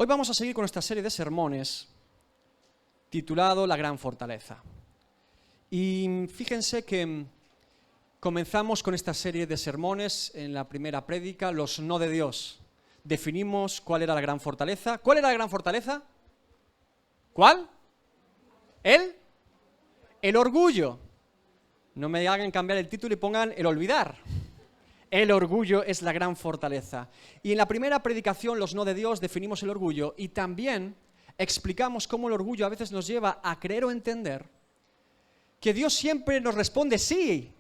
Hoy vamos a seguir con esta serie de sermones titulado La Gran Fortaleza. Y fíjense que comenzamos con esta serie de sermones en la primera prédica, los no de Dios. Definimos cuál era la gran fortaleza. ¿Cuál era la gran fortaleza? ¿Cuál? El orgullo. No me hagan cambiar el título y pongan el olvidar. El orgullo es la gran fortaleza. Y en la primera predicación, los no de Dios, definimos el orgullo y también explicamos cómo el orgullo a veces nos lleva a creer o entender que Dios siempre nos responde sí,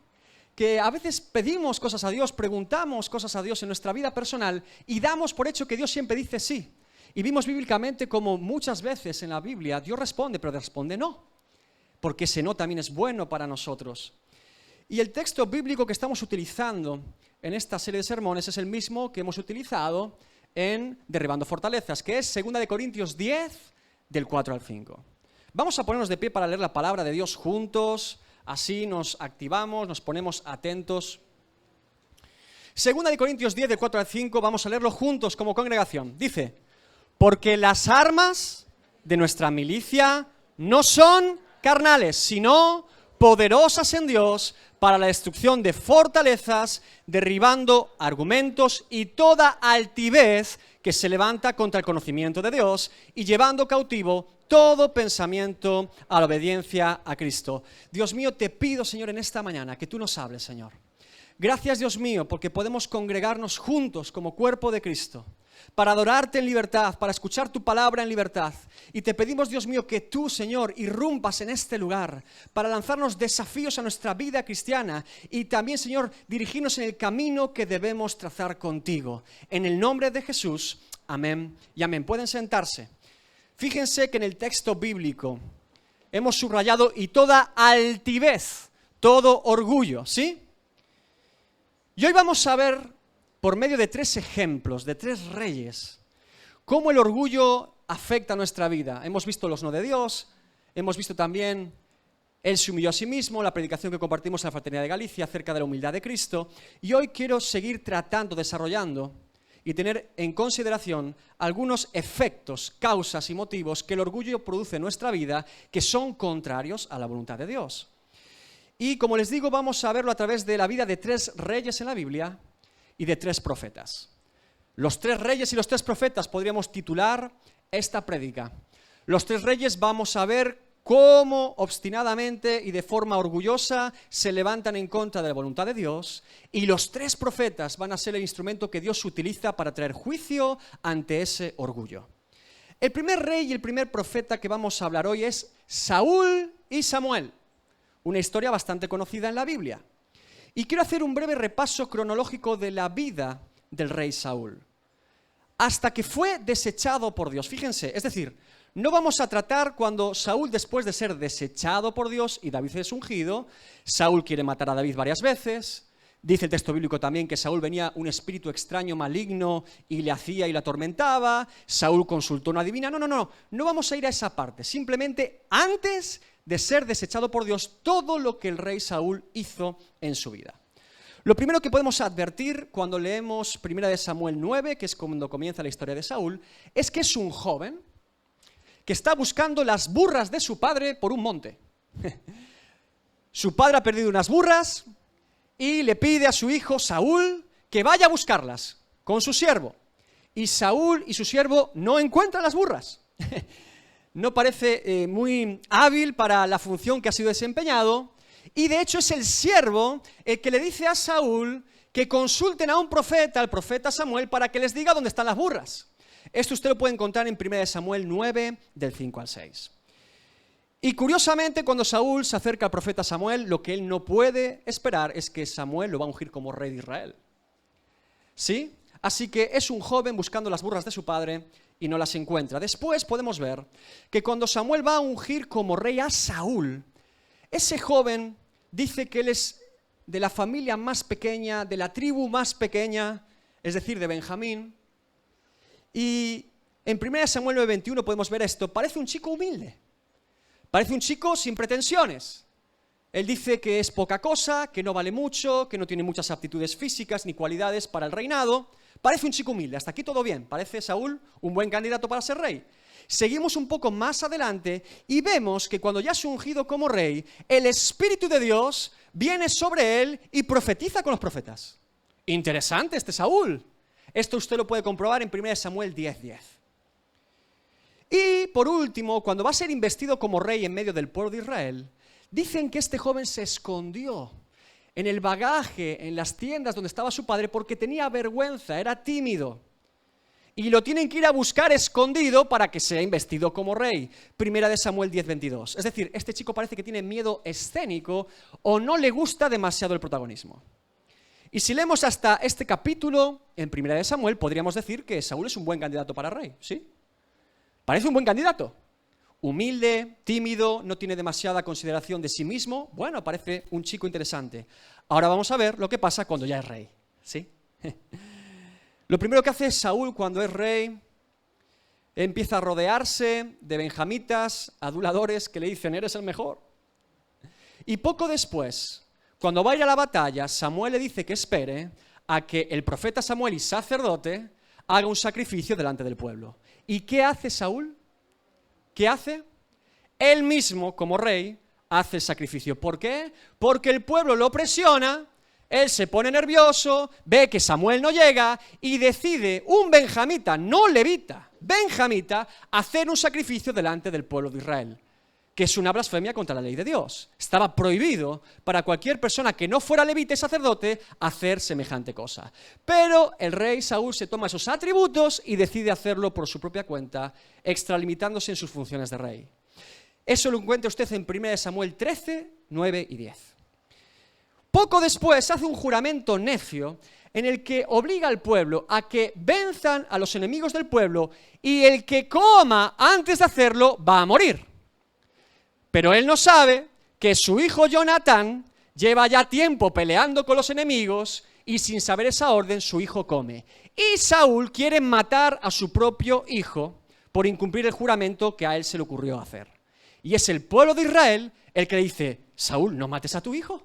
que a veces pedimos cosas a Dios, preguntamos cosas a Dios en nuestra vida personal y damos por hecho que Dios siempre dice sí. Y vimos bíblicamente como muchas veces en la Biblia Dios responde, pero responde no, porque ese no también es bueno para nosotros. Y el texto bíblico que estamos utilizando en esta serie de sermones es el mismo que hemos utilizado en Derribando Fortalezas, que es 2 Corintios 10, del 4 al 5. Vamos a ponernos de pie para leer la palabra de Dios juntos, así nos activamos, nos ponemos atentos. 2 Corintios 10, del 4 al 5, vamos a leerlo juntos como congregación. Dice: porque las armas de nuestra milicia no son carnales, sino poderosas en Dios para la destrucción de fortalezas, derribando argumentos y toda altivez que se levanta contra el conocimiento de Dios y llevando cautivo todo pensamiento a la obediencia a Cristo. Dios mío, te pido, Señor, en esta mañana que tú nos hables, Señor. Gracias, Dios mío, porque podemos congregarnos juntos como cuerpo de Cristo para adorarte en libertad, para escuchar tu palabra en libertad. Y te pedimos, Dios mío, que tú, Señor, irrumpas en este lugar para lanzarnos desafíos a nuestra vida cristiana y también, Señor, dirigirnos en el camino que debemos trazar contigo. En el nombre de Jesús, amén y amén. Pueden sentarse. Fíjense que en el texto bíblico hemos subrayado y toda altivez, todo orgullo, ¿sí? Y hoy vamos a ver, por medio de 3 ejemplos, de 3 reyes, cómo el orgullo afecta a nuestra vida. Hemos visto los no de Dios, hemos visto también Él se humilló a sí mismo, la predicación que compartimos en la Fraternidad de Galicia acerca de la humildad de Cristo, y hoy quiero seguir tratando, desarrollando y tener en consideración algunos efectos, causas y motivos que el orgullo produce en nuestra vida que son contrarios a la voluntad de Dios. Y como les digo, vamos a verlo a través de la vida de 3 reyes en la Biblia y de 3 profetas. Los 3 reyes y los 3 profetas podríamos titular esta prédica. Los 3 reyes vamos a ver cómo obstinadamente y de forma orgullosa se levantan en contra de la voluntad de Dios, y los 3 profetas van a ser el instrumento que Dios utiliza para traer juicio ante ese orgullo. El primer rey y el primer profeta que vamos a hablar hoy es Saúl y Samuel, una historia bastante conocida en la Biblia. Y quiero hacer un breve repaso cronológico de la vida del rey Saúl, hasta que fue desechado por Dios. Fíjense, es decir, no vamos a tratar cuando Saúl, después de ser desechado por Dios y David es ungido, Saúl quiere matar a David varias veces. Dice el texto bíblico también que Saúl venía un espíritu extraño, maligno, y le hacía y le atormentaba. Saúl consultó a una divina. No vamos a ir a esa parte. Simplemente antes de ser desechado por Dios, todo lo que el rey Saúl hizo en su vida. Lo primero que podemos advertir cuando leemos 1 Samuel 9, que es cuando comienza la historia de Saúl, es que es un joven que está buscando las burras de su padre por un monte. Su padre ha perdido unas burras y le pide a su hijo Saúl que vaya a buscarlas con su siervo. Y Saúl y su siervo no encuentran las burras. No parece muy hábil para la función que ha sido desempeñado, y de hecho es el siervo el que le dice a Saúl que consulten a un profeta, al profeta Samuel, para que les diga dónde están las burras. Esto usted lo puede encontrar en 1 Samuel 9, del 5 al 6. Y curiosamente, cuando Saúl se acerca al profeta Samuel, lo que él no puede esperar es que Samuel lo va a ungir como rey de Israel. ¿Sí? Así que es un joven buscando las burras de su padre y no las encuentra. Después podemos ver que cuando Samuel va a ungir como rey a Saúl, ese joven dice que él es de la familia más pequeña, de la tribu más pequeña, es decir, de Benjamín. Y en 1 Samuel 9:21 podemos ver esto. Parece un chico humilde, parece un chico sin pretensiones. Él dice que es poca cosa, que no vale mucho, que no tiene muchas aptitudes físicas ni cualidades para el reinado, Parece un chico humilde, hasta aquí todo bien. Parece Saúl un buen candidato para ser rey. Seguimos un poco más adelante y vemos que cuando ya es ungido como rey, el Espíritu de Dios viene sobre él y profetiza con los profetas. Interesante este Saúl. Esto usted lo puede comprobar en 1 Samuel 10:10. Y por último, cuando va a ser investido como rey en medio del pueblo de Israel, dicen que este joven se escondió en el bagaje, en las tiendas donde estaba su padre, porque tenía vergüenza, era tímido. Y lo tienen que ir a buscar escondido para que sea investido como rey. 1 Samuel 10:22. Es decir, este chico parece que tiene miedo escénico o no le gusta demasiado el protagonismo. Y si leemos hasta este capítulo en 1 Samuel, podríamos decir que Saúl es un buen candidato para rey, ¿sí? Parece un buen candidato. Humilde, tímido, no tiene demasiada consideración de sí mismo. Bueno, parece un chico interesante. Ahora vamos a ver lo que pasa cuando ya es rey, ¿sí? Lo primero que hace Saúl cuando es rey, empieza a rodearse de benjamitas, aduladores que le dicen, eres el mejor. Y poco después, cuando va a ir a la batalla, Samuel le dice que espere a que el profeta Samuel y sacerdote haga un sacrificio delante del pueblo. ¿Y qué hace Saúl? ¿Qué hace? Él mismo, como rey, hace el sacrificio. ¿Por qué? Porque el pueblo lo presiona, él se pone nervioso, ve que Samuel no llega y decide un benjamita, no levita, benjamita, hacer un sacrificio delante del pueblo de Israel, que es una blasfemia contra la ley de Dios. Estaba prohibido para cualquier persona que no fuera levita y sacerdote hacer semejante cosa. Pero el rey Saúl se toma esos atributos y decide hacerlo por su propia cuenta, extralimitándose en sus funciones de rey. Eso lo encuentra usted en 1 Samuel 13, 9 y 10. Poco después hace un juramento necio en el que obliga al pueblo a que venzan a los enemigos del pueblo y el que coma antes de hacerlo va a morir. Pero él no sabe que su hijo Jonatán lleva ya tiempo peleando con los enemigos y sin saber esa orden su hijo come. Y Saúl quiere matar a su propio hijo por incumplir el juramento que a él se le ocurrió hacer. Y es el pueblo de Israel el que le dice, Saúl, no mates a tu hijo.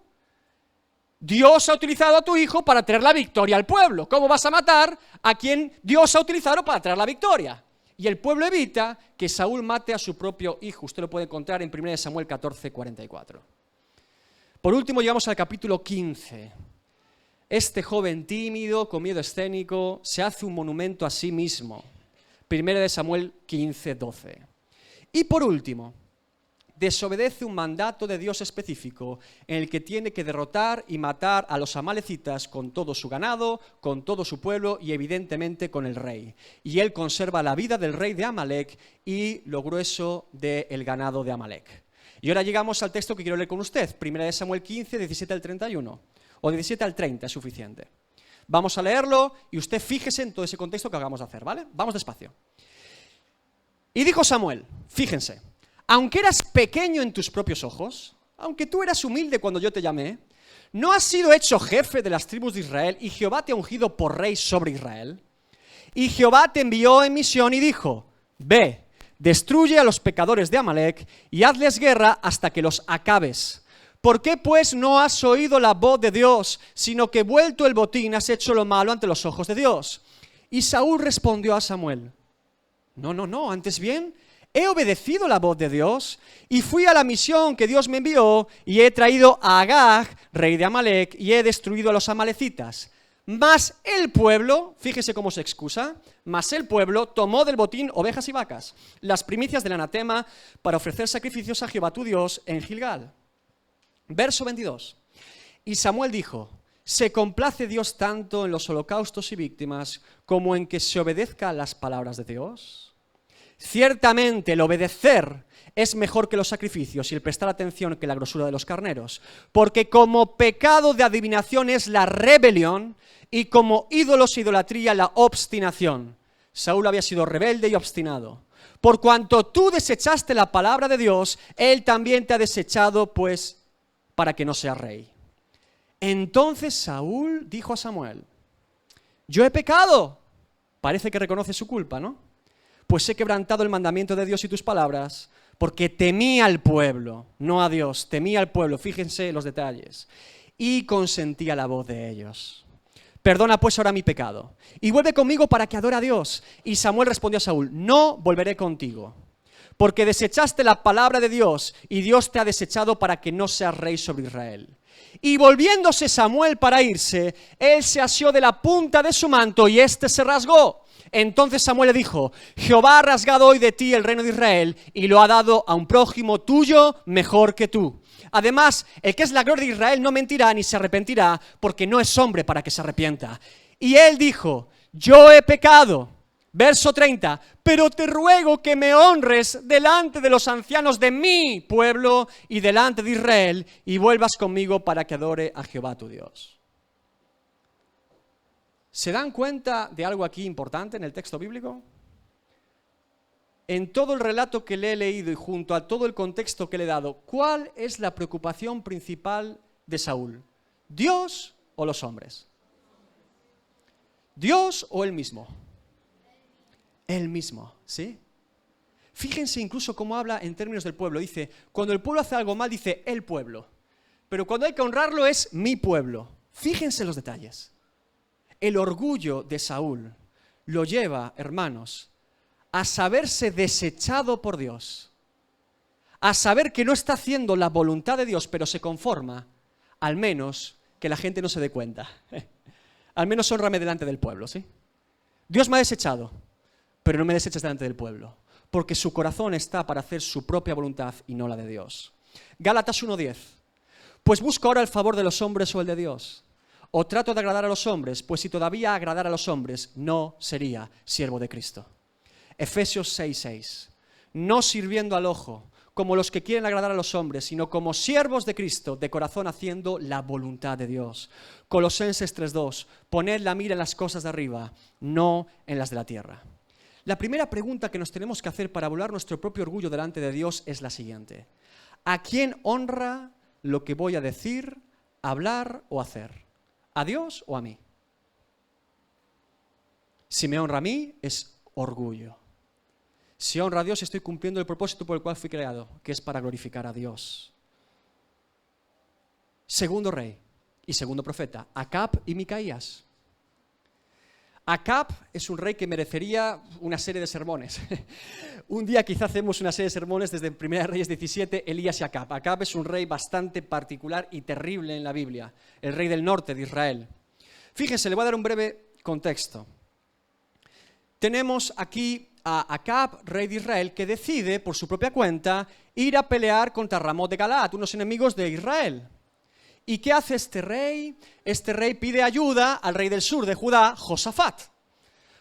Dios ha utilizado a tu hijo para traer la victoria al pueblo. ¿Cómo vas a matar a quien Dios ha utilizado para traer la victoria? Y el pueblo evita que Saúl mate a su propio hijo. Usted lo puede encontrar en 1 Samuel 14, 44. Por último, llegamos al capítulo 15. Este joven tímido, con miedo escénico, se hace un monumento a sí mismo. 1 Samuel 15, 12. Y por último, desobedece un mandato de Dios específico en el que tiene que derrotar y matar a los amalecitas con todo su ganado, con todo su pueblo y evidentemente con el rey. Y él conserva la vida del rey de Amalec y lo grueso del ganado de Amalec. Y ahora llegamos al texto que quiero leer con usted, 1 Samuel 15, 17 al 31, o 17 al 30 es suficiente. Vamos a leerlo y usted fíjese en todo ese contexto que acabamos de hacer, ¿vale? Vamos despacio. Y dijo Samuel, fíjense, aunque eras pequeño en tus propios ojos, aunque tú eras humilde cuando yo te llamé, ¿no has sido hecho jefe de las tribus de Israel y Jehová te ha ungido por rey sobre Israel? Y Jehová te envió en misión y dijo, ve, destruye a los pecadores de Amalec y hazles guerra hasta que los acabes. ¿Por qué pues no has oído la voz de Dios, sino que vuelto el botín has hecho lo malo ante los ojos de Dios? Y Saúl respondió a Samuel, no, antes bien, he obedecido la voz de Dios y fui a la misión que Dios me envió y he traído a Agag, rey de Amalec, y he destruido a los amalecitas. Mas el pueblo, fíjese cómo se excusa, mas el pueblo tomó del botín ovejas y vacas, las primicias del anatema, para ofrecer sacrificios a Jehová tu Dios en Gilgal. Verso 22. Y Samuel dijo, ¿se complace Dios tanto en los holocaustos y víctimas como en que se obedezca a las palabras de Dios? Ciertamente el obedecer es mejor que los sacrificios y el prestar atención que la grosura de los carneros, porque como pecado de adivinación es la rebelión y como ídolos e idolatría la obstinación. Saúl había sido rebelde y obstinado. Por cuanto tú desechaste la palabra de Dios, él también te ha desechado, pues, para que no seas rey. Entonces Saúl dijo a Samuel, yo he pecado. Parece que reconoce su culpa, ¿no? Pues he quebrantado el mandamiento de Dios y tus palabras, porque temía al pueblo, no a Dios, temía al pueblo, fíjense los detalles, y consentía la voz de ellos. Perdona pues ahora mi pecado y vuelve conmigo para que adore a Dios. Y Samuel respondió a Saúl, no volveré contigo, porque desechaste la palabra de Dios y Dios te ha desechado para que no seas rey sobre Israel. Y volviéndose Samuel para irse, él se asió de la punta de su manto y éste se rasgó. Entonces Samuel le dijo, Jehová ha rasgado hoy de ti el reino de Israel y lo ha dado a un prójimo tuyo mejor que tú. Además, el que es la gloria de Israel no mentirá ni se arrepentirá, porque no es hombre para que se arrepienta. Y él dijo, yo he pecado. Verso 30, pero te ruego que me honres delante de los ancianos de mi pueblo y delante de Israel y vuelvas conmigo para que adore a Jehová tu Dios. ¿Se dan cuenta de algo aquí importante en el texto bíblico? En todo el relato que le he leído y junto a todo el contexto que le he dado, ¿cuál es la preocupación principal de Saúl? ¿Dios o los hombres? ¿Dios o él mismo? Él mismo, ¿sí? Fíjense incluso cómo habla en términos del pueblo. Dice, cuando el pueblo hace algo mal, dice el pueblo. Pero cuando hay que honrarlo es mi pueblo. Fíjense los detalles. El orgullo de Saúl lo lleva, hermanos, a saberse desechado por Dios, a saber que no está haciendo la voluntad de Dios, pero se conforma, al menos que la gente no se dé cuenta. Al menos hónrame delante del pueblo, ¿sí? Dios me ha desechado, pero no me deseches delante del pueblo, porque su corazón está para hacer su propia voluntad y no la de Dios. Gálatas 1:10. Pues busco ahora el favor de los hombres o el de Dios. O trato de agradar a los hombres, pues si todavía agradara a los hombres, no sería siervo de Cristo. Efesios 6:6. No sirviendo al ojo, como los que quieren agradar a los hombres, sino como siervos de Cristo, de corazón haciendo la voluntad de Dios. Colosenses 3:2. Poned la mira en las cosas de arriba, no en las de la tierra. La primera pregunta que nos tenemos que hacer para volar nuestro propio orgullo delante de Dios es la siguiente. ¿A quién honra lo que voy a decir, hablar o hacer? ¿A Dios o a mí? Si me honra a mí, es orgullo. Si honra a Dios, estoy cumpliendo el propósito por el cual fui creado, que es para glorificar a Dios. Segundo rey y segundo profeta, Acab y Micaías. Acab es un rey que merecería una serie de sermones. Un día quizá hacemos una serie de sermones desde 1 Reyes 17, Elías y Acab. Acab es un rey bastante particular y terrible en la Biblia, el rey del norte de Israel. Fíjense, le voy a dar un breve contexto. Tenemos aquí a Acab, rey de Israel, que decide por su propia cuenta ir a pelear contra Ramot de Galaad, unos enemigos de Israel. ¿Y qué hace este rey? Este rey pide ayuda al rey del sur de Judá, Josafat.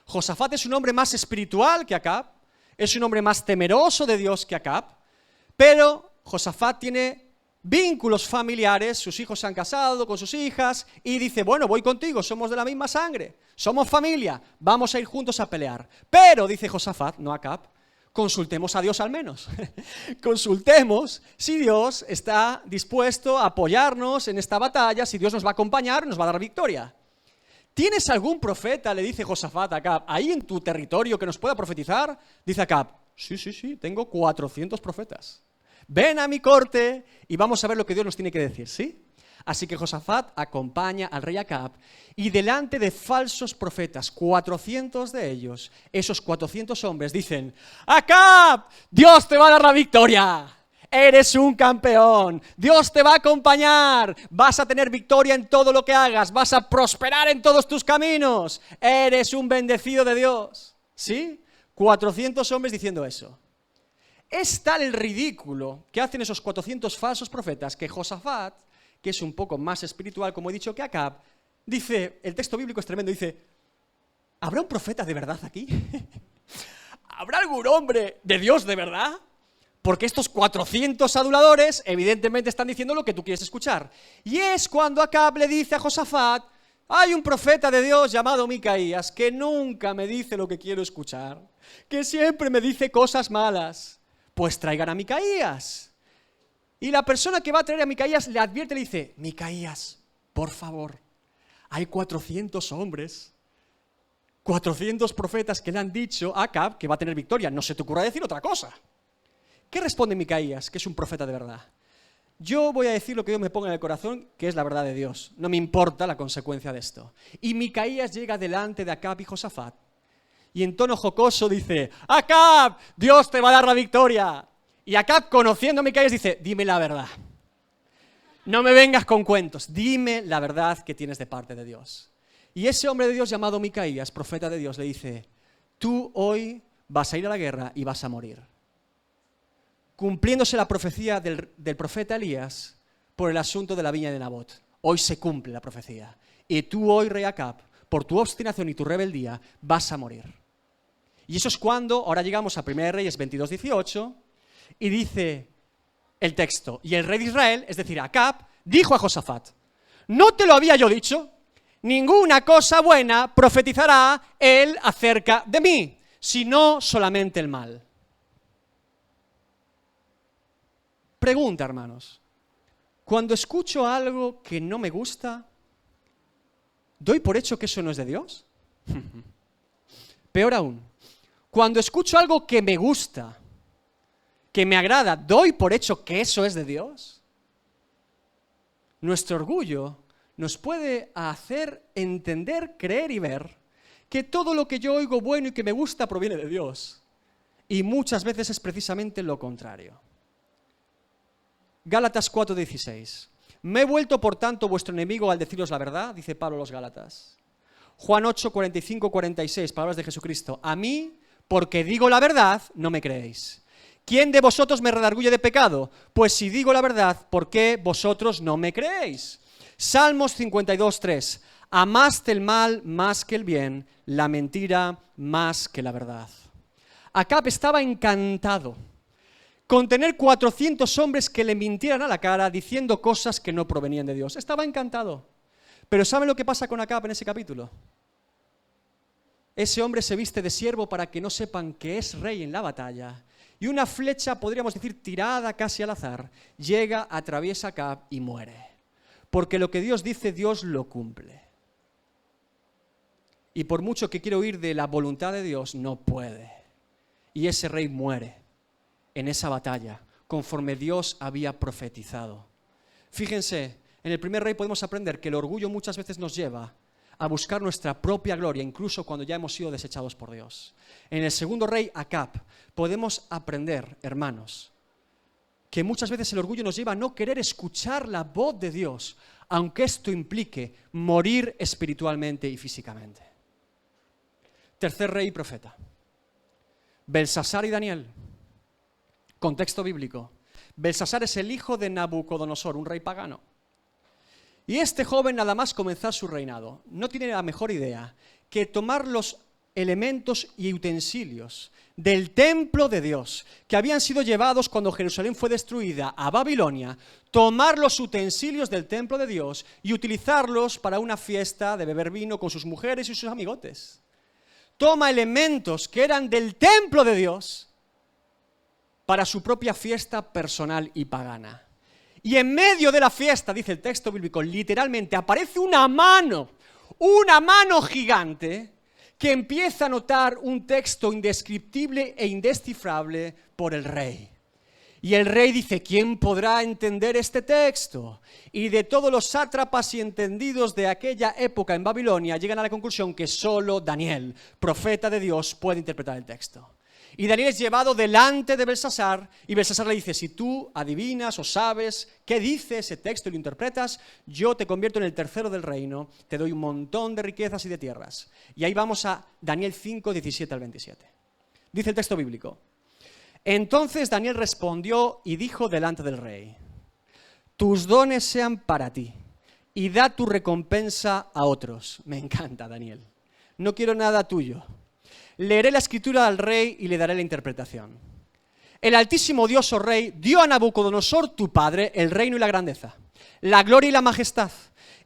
Josafat es un hombre más espiritual que Acab, es un hombre más temeroso de Dios que Acab, pero Josafat tiene vínculos familiares, sus hijos se han casado con sus hijas y dice, bueno, voy contigo, somos de la misma sangre, somos familia, vamos a ir juntos a pelear. Pero, dice Josafat, no Acab, consultemos a Dios al menos. Consultemos si Dios está dispuesto a apoyarnos en esta batalla, si Dios nos va a acompañar, nos va a dar victoria. ¿Tienes algún profeta, le dice Josafat a Acab, ahí en tu territorio que nos pueda profetizar? Dice Acab, sí, tengo 400 profetas. Ven a mi corte y vamos a ver lo que Dios nos tiene que decir, ¿sí? Así que Josafat acompaña al rey Acab y delante de falsos profetas, 400 de ellos, esos 400 hombres dicen, Acab, Dios te va a dar la victoria, eres un campeón, Dios te va a acompañar, vas a tener victoria en todo lo que hagas, vas a prosperar en todos tus caminos, eres un bendecido de Dios, ¿sí? 400 hombres diciendo eso. Es tal el ridículo que hacen esos 400 falsos profetas que Josafat, que es un poco más espiritual, como he dicho, que Acab, dice, el texto bíblico es tremendo, dice, ¿habrá un profeta de verdad aquí? ¿Habrá algún hombre de Dios de verdad? Porque estos 400 aduladores evidentemente están diciendo lo que tú quieres escuchar. Y es cuando Acab le dice a Josafat, hay un profeta de Dios llamado Micaías que nunca me dice lo que quiero escuchar, que siempre me dice cosas malas. Pues traigan a Micaías. Y la persona que va a traer a Micaías le advierte, le dice, Micaías, por favor, hay 400 hombres, 400 profetas que le han dicho a Acab que va a tener victoria, no se te ocurra decir otra cosa. ¿Qué responde Micaías, que es un profeta de verdad? Yo voy a decir lo que Dios me ponga en el corazón, que es la verdad de Dios. No me importa la consecuencia de esto. Y Micaías llega delante de Acab y Josafat. Y en tono jocoso dice, Acab, Dios te va a dar la victoria. Y Acab, conociendo a Micaías, dice, dime la verdad. No me vengas con cuentos, dime la verdad que tienes de parte de Dios. Y ese hombre de Dios llamado Micaías, profeta de Dios, le dice, tú hoy vas a ir a la guerra y vas a morir. Cumpliéndose la profecía del profeta Elías por el asunto de la viña de Nabot. Hoy se cumple la profecía. Y tú hoy, rey Acab, por tu obstinación y tu rebeldía, vas a morir. Y eso es cuando, ahora llegamos a 1 Reyes 22:18, y dice el texto, y el rey de Israel, es decir, Acab, dijo a Josafat, ¿no te lo había yo dicho? Ninguna cosa buena profetizará él acerca de mí, sino solamente el mal. Pregunta, hermanos, cuando escucho algo que no me gusta, ¿doy por hecho que eso no es de Dios? Peor aún, cuando escucho algo que me gusta, que me agrada, ¿doy por hecho que eso es de Dios? Nuestro orgullo nos puede hacer entender, creer y ver que todo lo que yo oigo bueno y que me gusta proviene de Dios. Y muchas veces es precisamente lo contrario. Gálatas 4:16. Me he vuelto, por tanto, vuestro enemigo al deciros la verdad, dice Pablo a los Gálatas. Juan 8:45-46, palabras de Jesucristo. A mí, porque digo la verdad, no me creéis. ¿Quién de vosotros me redarguye de pecado? Pues si digo la verdad, ¿por qué vosotros no me creéis? Salmos 52:3. Amaste el mal más que el bien, la mentira más que la verdad. Acab estaba encantado con tener 400 hombres que le mintieran a la cara diciendo cosas que no provenían de Dios. Estaba encantado. Pero ¿saben lo que pasa con Acab en ese capítulo? Ese hombre se viste de siervo para que no sepan que es rey en la batalla. Y una flecha, podríamos decir, tirada casi al azar, llega, atraviesa a Acab y muere. Porque lo que Dios dice, Dios lo cumple. Y por mucho que quiera huir de la voluntad de Dios, no puede. Y ese rey muere en esa batalla, conforme Dios había profetizado. Fíjense, en el primer rey podemos aprender que el orgullo muchas veces nos lleva a buscar nuestra propia gloria, incluso cuando ya hemos sido desechados por Dios. En el segundo rey, Acab, podemos aprender, hermanos, que muchas veces el orgullo nos lleva a no querer escuchar la voz de Dios, aunque esto implique morir espiritualmente y físicamente. Tercer rey y profeta, Belsasar y Daniel. Contexto bíblico. Belsasar es el hijo de Nabucodonosor, un rey pagano. Y este joven, nada más comenzar su reinado, no tiene la mejor idea que tomar los elementos y utensilios del templo de Dios, que habían sido llevados cuando Jerusalén fue destruida a Babilonia, tomar los utensilios del templo de Dios y utilizarlos para una fiesta de beber vino con sus mujeres y sus amigotes. Toma elementos que eran del templo de Dios para su propia fiesta personal y pagana. Y en medio de la fiesta, dice el texto bíblico, literalmente aparece una mano gigante que empieza a notar un texto indescriptible e indescifrable por el rey. Y el rey dice, ¿quién podrá entender este texto? Y de todos los sátrapas y entendidos de aquella época en Babilonia, llegan a la conclusión que solo Daniel, profeta de Dios, puede interpretar el texto. Y Daniel es llevado delante de Belsasar, y Belsasar le dice, si tú adivinas o sabes qué dice ese texto y lo interpretas, yo te convierto en el tercero del reino, te doy un montón de riquezas y de tierras. Y ahí vamos a Daniel 5, 17 al 27. Dice el texto bíblico, entonces Daniel respondió y dijo delante del rey, tus dones sean para ti, y da tu recompensa a otros. Me encanta, Daniel. No quiero nada tuyo. Leeré la escritura al rey y le daré la interpretación. El Altísimo Dios, oh rey, dio a Nabucodonosor, tu padre, el reino y la grandeza, la gloria y la majestad.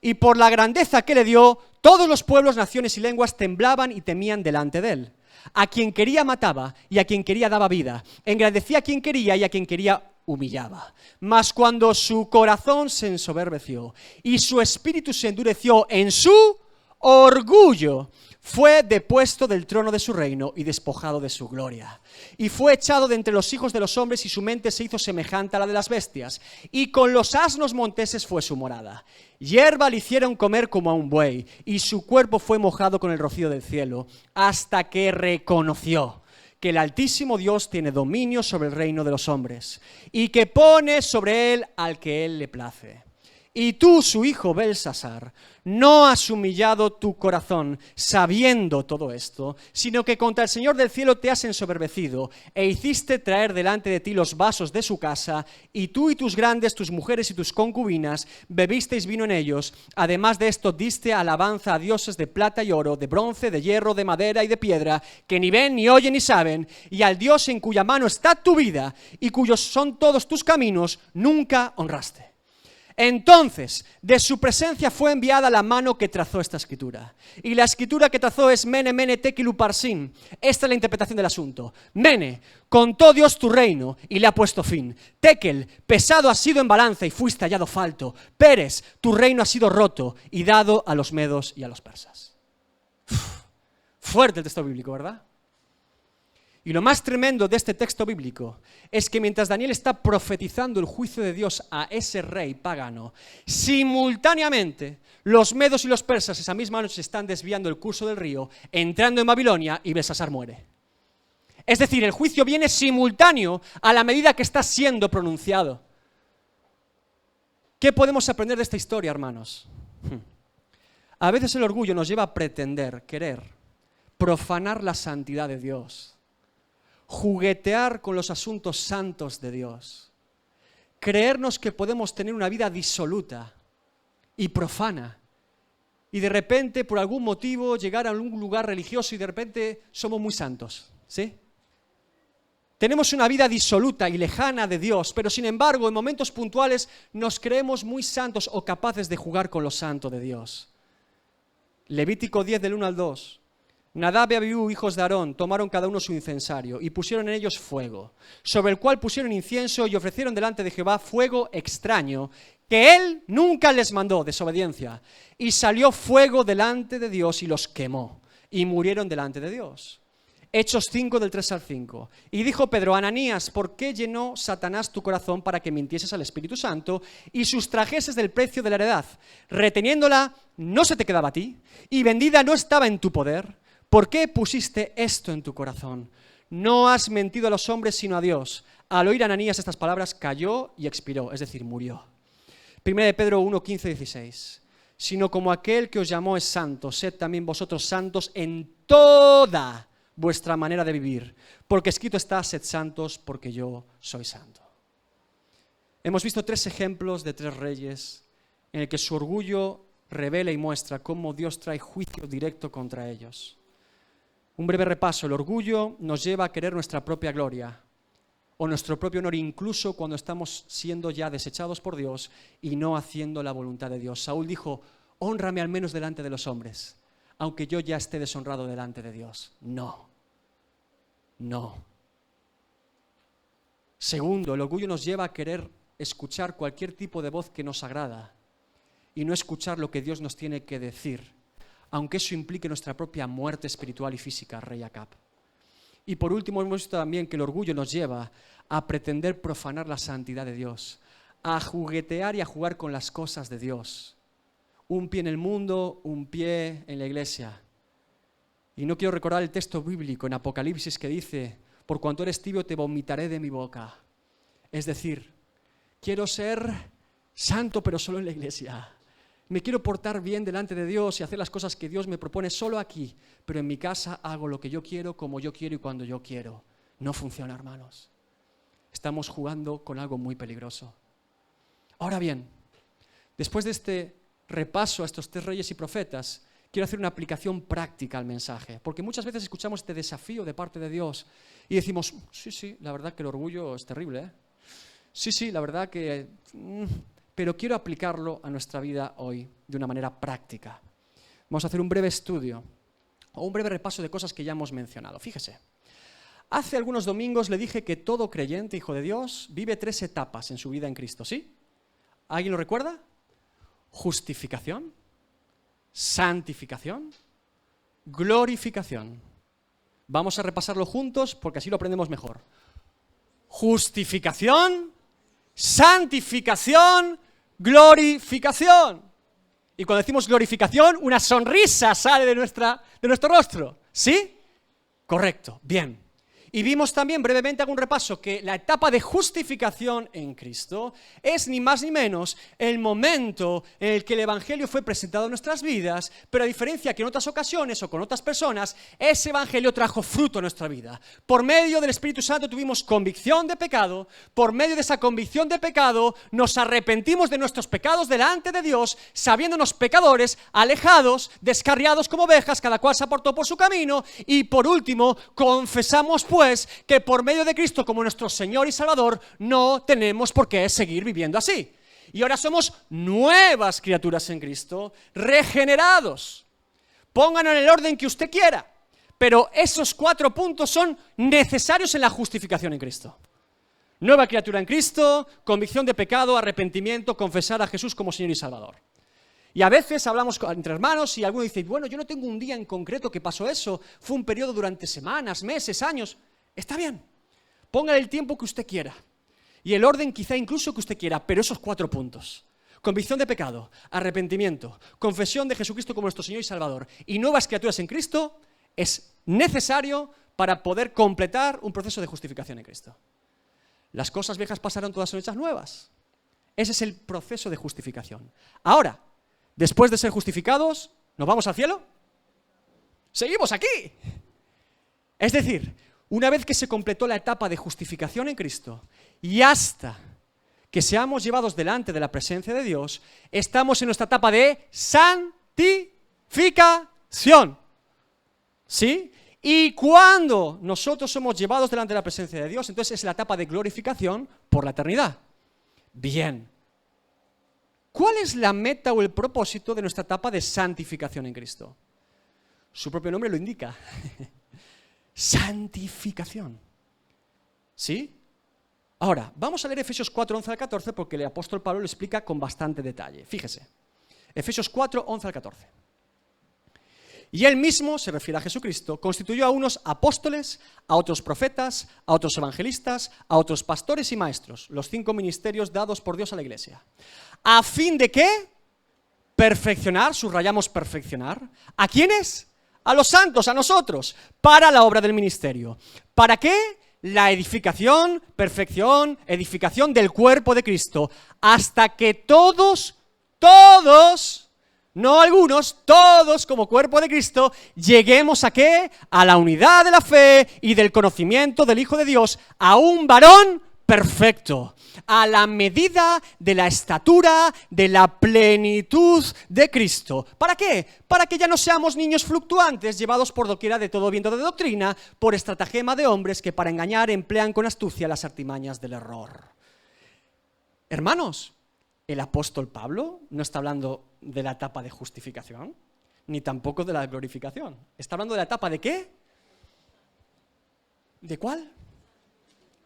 Y por la grandeza que le dio, todos los pueblos, naciones y lenguas temblaban y temían delante de él. A quien quería mataba y a quien quería daba vida. Engrandecía a quien quería y a quien quería humillaba. Mas cuando su corazón se ensoberbeció y su espíritu se endureció en su orgullo, fue depuesto del trono de su reino y despojado de su gloria. Y fue echado de entre los hijos de los hombres y su mente se hizo semejante a la de las bestias. Y con los asnos monteses fue su morada. Hierba le hicieron comer como a un buey y su cuerpo fue mojado con el rocío del cielo hasta que reconoció que el Altísimo Dios tiene dominio sobre el reino de los hombres y que pone sobre él al que él le place. Y tú, su hijo Belsasar, no has humillado tu corazón sabiendo todo esto, sino que contra el Señor del cielo te has ensoberbecido e hiciste traer delante de ti los vasos de su casa, y tú y tus grandes, tus mujeres y tus concubinas, bebisteis vino en ellos. Además de esto diste alabanza a dioses de plata y oro, de bronce, de hierro, de madera y de piedra, que ni ven, ni oyen, ni saben, y al Dios en cuya mano está tu vida y cuyos son todos tus caminos, nunca honraste. Entonces, de su presencia fue enviada la mano que trazó esta escritura. Y la escritura que trazó es Mene, Mene, Tekel, Uparsin. Esta es la interpretación del asunto. Mene, contó Dios tu reino y le ha puesto fin. Tekel, pesado has sido en balanza y fuiste hallado falto. Peres, tu reino ha sido roto y dado a los medos y a los persas. Fuerte el texto bíblico, ¿verdad? Y lo más tremendo de este texto bíblico es que mientras Daniel está profetizando el juicio de Dios a ese rey pagano, simultáneamente los medos y los persas esa misma noche están desviando el curso del río, entrando en Babilonia y Belsasar muere. Es decir, el juicio viene simultáneo a la medida que está siendo pronunciado. ¿Qué podemos aprender de esta historia, hermanos? A veces el orgullo nos lleva a pretender, querer, profanar la santidad de Dios. Juguetear con los asuntos santos de Dios, creernos que podemos tener una vida disoluta y profana y de repente por algún motivo llegar a un lugar religioso y de repente somos muy santos, ¿sí? Tenemos una vida disoluta y lejana de Dios, pero sin embargo en momentos puntuales nos creemos muy santos o capaces de jugar con lo santo de Dios. Levítico 10 del 1 al 2. Nadab y Abiú, hijos de Aarón, tomaron cada uno su incensario y pusieron en ellos fuego, sobre el cual pusieron incienso y ofrecieron delante de Jehová fuego extraño, que él nunca les mandó, desobediencia. Y salió fuego delante de Dios y los quemó, y murieron delante de Dios. Hechos 5 del 3 al 5. Y dijo Pedro, Ananías, ¿por qué llenó Satanás tu corazón para que mintieses al Espíritu Santo y sustrajeses del precio de la heredad? Reteniéndola, no se te quedaba a ti, y vendida no estaba en tu poder. ¿Por qué pusiste esto en tu corazón? No has mentido a los hombres sino a Dios. Al oír Ananías estas palabras cayó y expiró, es decir, murió. 1 de Pedro 1, 15, 16. Sino como aquel que os llamó es santo, sed también vosotros santos en toda vuestra manera de vivir, porque escrito está, sed santos porque yo soy santo. Hemos visto 3 ejemplos de 3 reyes en el que su orgullo revela y muestra cómo Dios trae juicio directo contra ellos. Un breve repaso: el orgullo nos lleva a querer nuestra propia gloria o nuestro propio honor, incluso cuando estamos siendo ya desechados por Dios y no haciendo la voluntad de Dios. Saúl dijo, hónrame al menos delante de los hombres, aunque yo ya esté deshonrado delante de Dios. No. Segundo, el orgullo nos lleva a querer escuchar cualquier tipo de voz que nos agrada y no escuchar lo que Dios nos tiene que decir, aunque eso implique nuestra propia muerte espiritual y física, rey Acab. Y por último hemos visto también que el orgullo nos lleva a pretender profanar la santidad de Dios, a juguetear y a jugar con las cosas de Dios. Un pie en el mundo, un pie en la iglesia. Y no quiero recordar el texto bíblico en Apocalipsis que dice, por cuanto eres tibio te vomitaré de mi boca. Es decir, quiero ser santo pero solo en la iglesia. Me quiero portar bien delante de Dios y hacer las cosas que Dios me propone solo aquí, pero en mi casa hago lo que yo quiero, como yo quiero y cuando yo quiero. No funciona, hermanos. Estamos jugando con algo muy peligroso. Ahora bien, después de este repaso a estos 3 reyes y profetas, quiero hacer una aplicación práctica al mensaje, porque muchas veces escuchamos este desafío de parte de Dios y decimos, sí, la verdad que el orgullo es terrible, ¿eh? Sí, la verdad que... pero quiero aplicarlo a nuestra vida hoy de una manera práctica. Vamos a hacer un breve estudio o un breve repaso de cosas que ya hemos mencionado. Fíjese, hace algunos domingos le dije que todo creyente, hijo de Dios, vive 3 etapas en su vida en Cristo, ¿sí? ¿Alguien lo recuerda? Justificación, santificación, glorificación. Vamos a repasarlo juntos porque así lo aprendemos mejor. Justificación, santificación, glorificación. Y cuando decimos glorificación, una sonrisa sale de nuestro rostro. ¿Sí? Correcto, bien. Y vimos también, brevemente hago un repaso, que la etapa de justificación en Cristo es ni más ni menos el momento en el que el Evangelio fue presentado en nuestras vidas, pero a diferencia que en otras ocasiones o con otras personas, ese Evangelio trajo fruto en nuestra vida. Por medio del Espíritu Santo tuvimos convicción de pecado, por medio de esa convicción de pecado nos arrepentimos de nuestros pecados delante de Dios, sabiéndonos pecadores, alejados, descarriados como ovejas, cada cual se apartó por su camino, y por último, confesamos pues que por medio de Cristo como nuestro Señor y Salvador no tenemos por qué seguir viviendo así. Y ahora somos nuevas criaturas en Cristo, regenerados. Pónganlo en el orden que usted quiera, pero esos 4 puntos son necesarios en la justificación en Cristo. Nueva criatura en Cristo, convicción de pecado, arrepentimiento, confesar a Jesús como Señor y Salvador. Y a veces hablamos entre hermanos y alguno dice, bueno, yo no tengo un día en concreto que pasó eso, fue un periodo durante semanas, meses, años. Está bien, póngale el tiempo que usted quiera y el orden quizá incluso que usted quiera, pero esos 4 puntos, convicción de pecado, arrepentimiento, confesión de Jesucristo como nuestro Señor y Salvador y nuevas criaturas en Cristo, es necesario para poder completar un proceso de justificación en Cristo. Las cosas viejas pasaron, todas son hechas nuevas. Ese es el proceso de justificación. Ahora, después de ser justificados, ¿nos vamos al cielo? ¡Seguimos aquí! Es decir, una vez que se completó la etapa de justificación en Cristo y hasta que seamos llevados delante de la presencia de Dios, estamos en nuestra etapa de santificación. ¿Sí? Y cuando nosotros somos llevados delante de la presencia de Dios, entonces es la etapa de glorificación por la eternidad. Bien. ¿Cuál es la meta o el propósito de nuestra etapa de santificación en Cristo? Su propio nombre lo indica. Santificación. ¿Sí? Ahora, vamos a leer Efesios 4, 11 al 14 porque el apóstol Pablo lo explica con bastante detalle. Fíjese. Efesios 4, 11 al 14. Y él mismo, se refiere a Jesucristo, constituyó a unos apóstoles, a otros profetas, a otros evangelistas, a otros pastores y maestros, los 5 ministerios dados por Dios a la iglesia. ¿A fin de qué? Perfeccionar, subrayamos perfeccionar. ¿A quiénes? A los santos, a nosotros, para la obra del ministerio. ¿Para qué? La edificación, perfección, edificación del cuerpo de Cristo, hasta que todos, no algunos, todos como cuerpo de Cristo, lleguemos ¿a qué? A la unidad de la fe y del conocimiento del Hijo de Dios, a un varón perfecto, a la medida de la estatura de la plenitud de Cristo. ¿Para qué? Para que ya no seamos niños fluctuantes, llevados por doquiera de todo viento de doctrina, por estratagema de hombres que para engañar emplean con astucia las artimañas del error. Hermanos, el apóstol Pablo no está hablando de la etapa de justificación, ni tampoco de la glorificación. Está hablando de la etapa ¿de qué? ¿De cuál?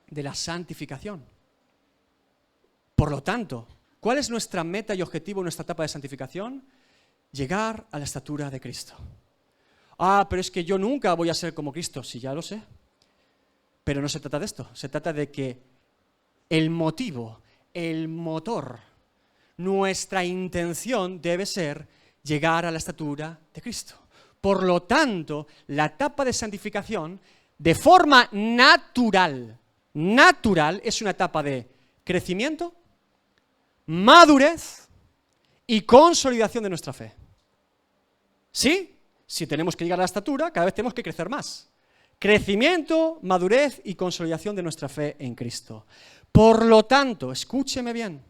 De la santificación. Por lo tanto, ¿cuál es nuestra meta y objetivo en nuestra etapa de santificación? Llegar a la estatura de Cristo. Ah, pero es que yo nunca voy a ser como Cristo. Sí, ya lo sé. Pero no se trata de esto. Se trata de que el motivo, el motor, nuestra intención debe ser llegar a la estatura de Cristo. Por lo tanto, la etapa de santificación, de forma natural, es una etapa de crecimiento, madurez y consolidación de nuestra fe. ¿Sí? Si tenemos que llegar a la estatura, cada vez tenemos que crecer más. Crecimiento, madurez y consolidación de nuestra fe en Cristo. Por lo tanto, escúcheme bien,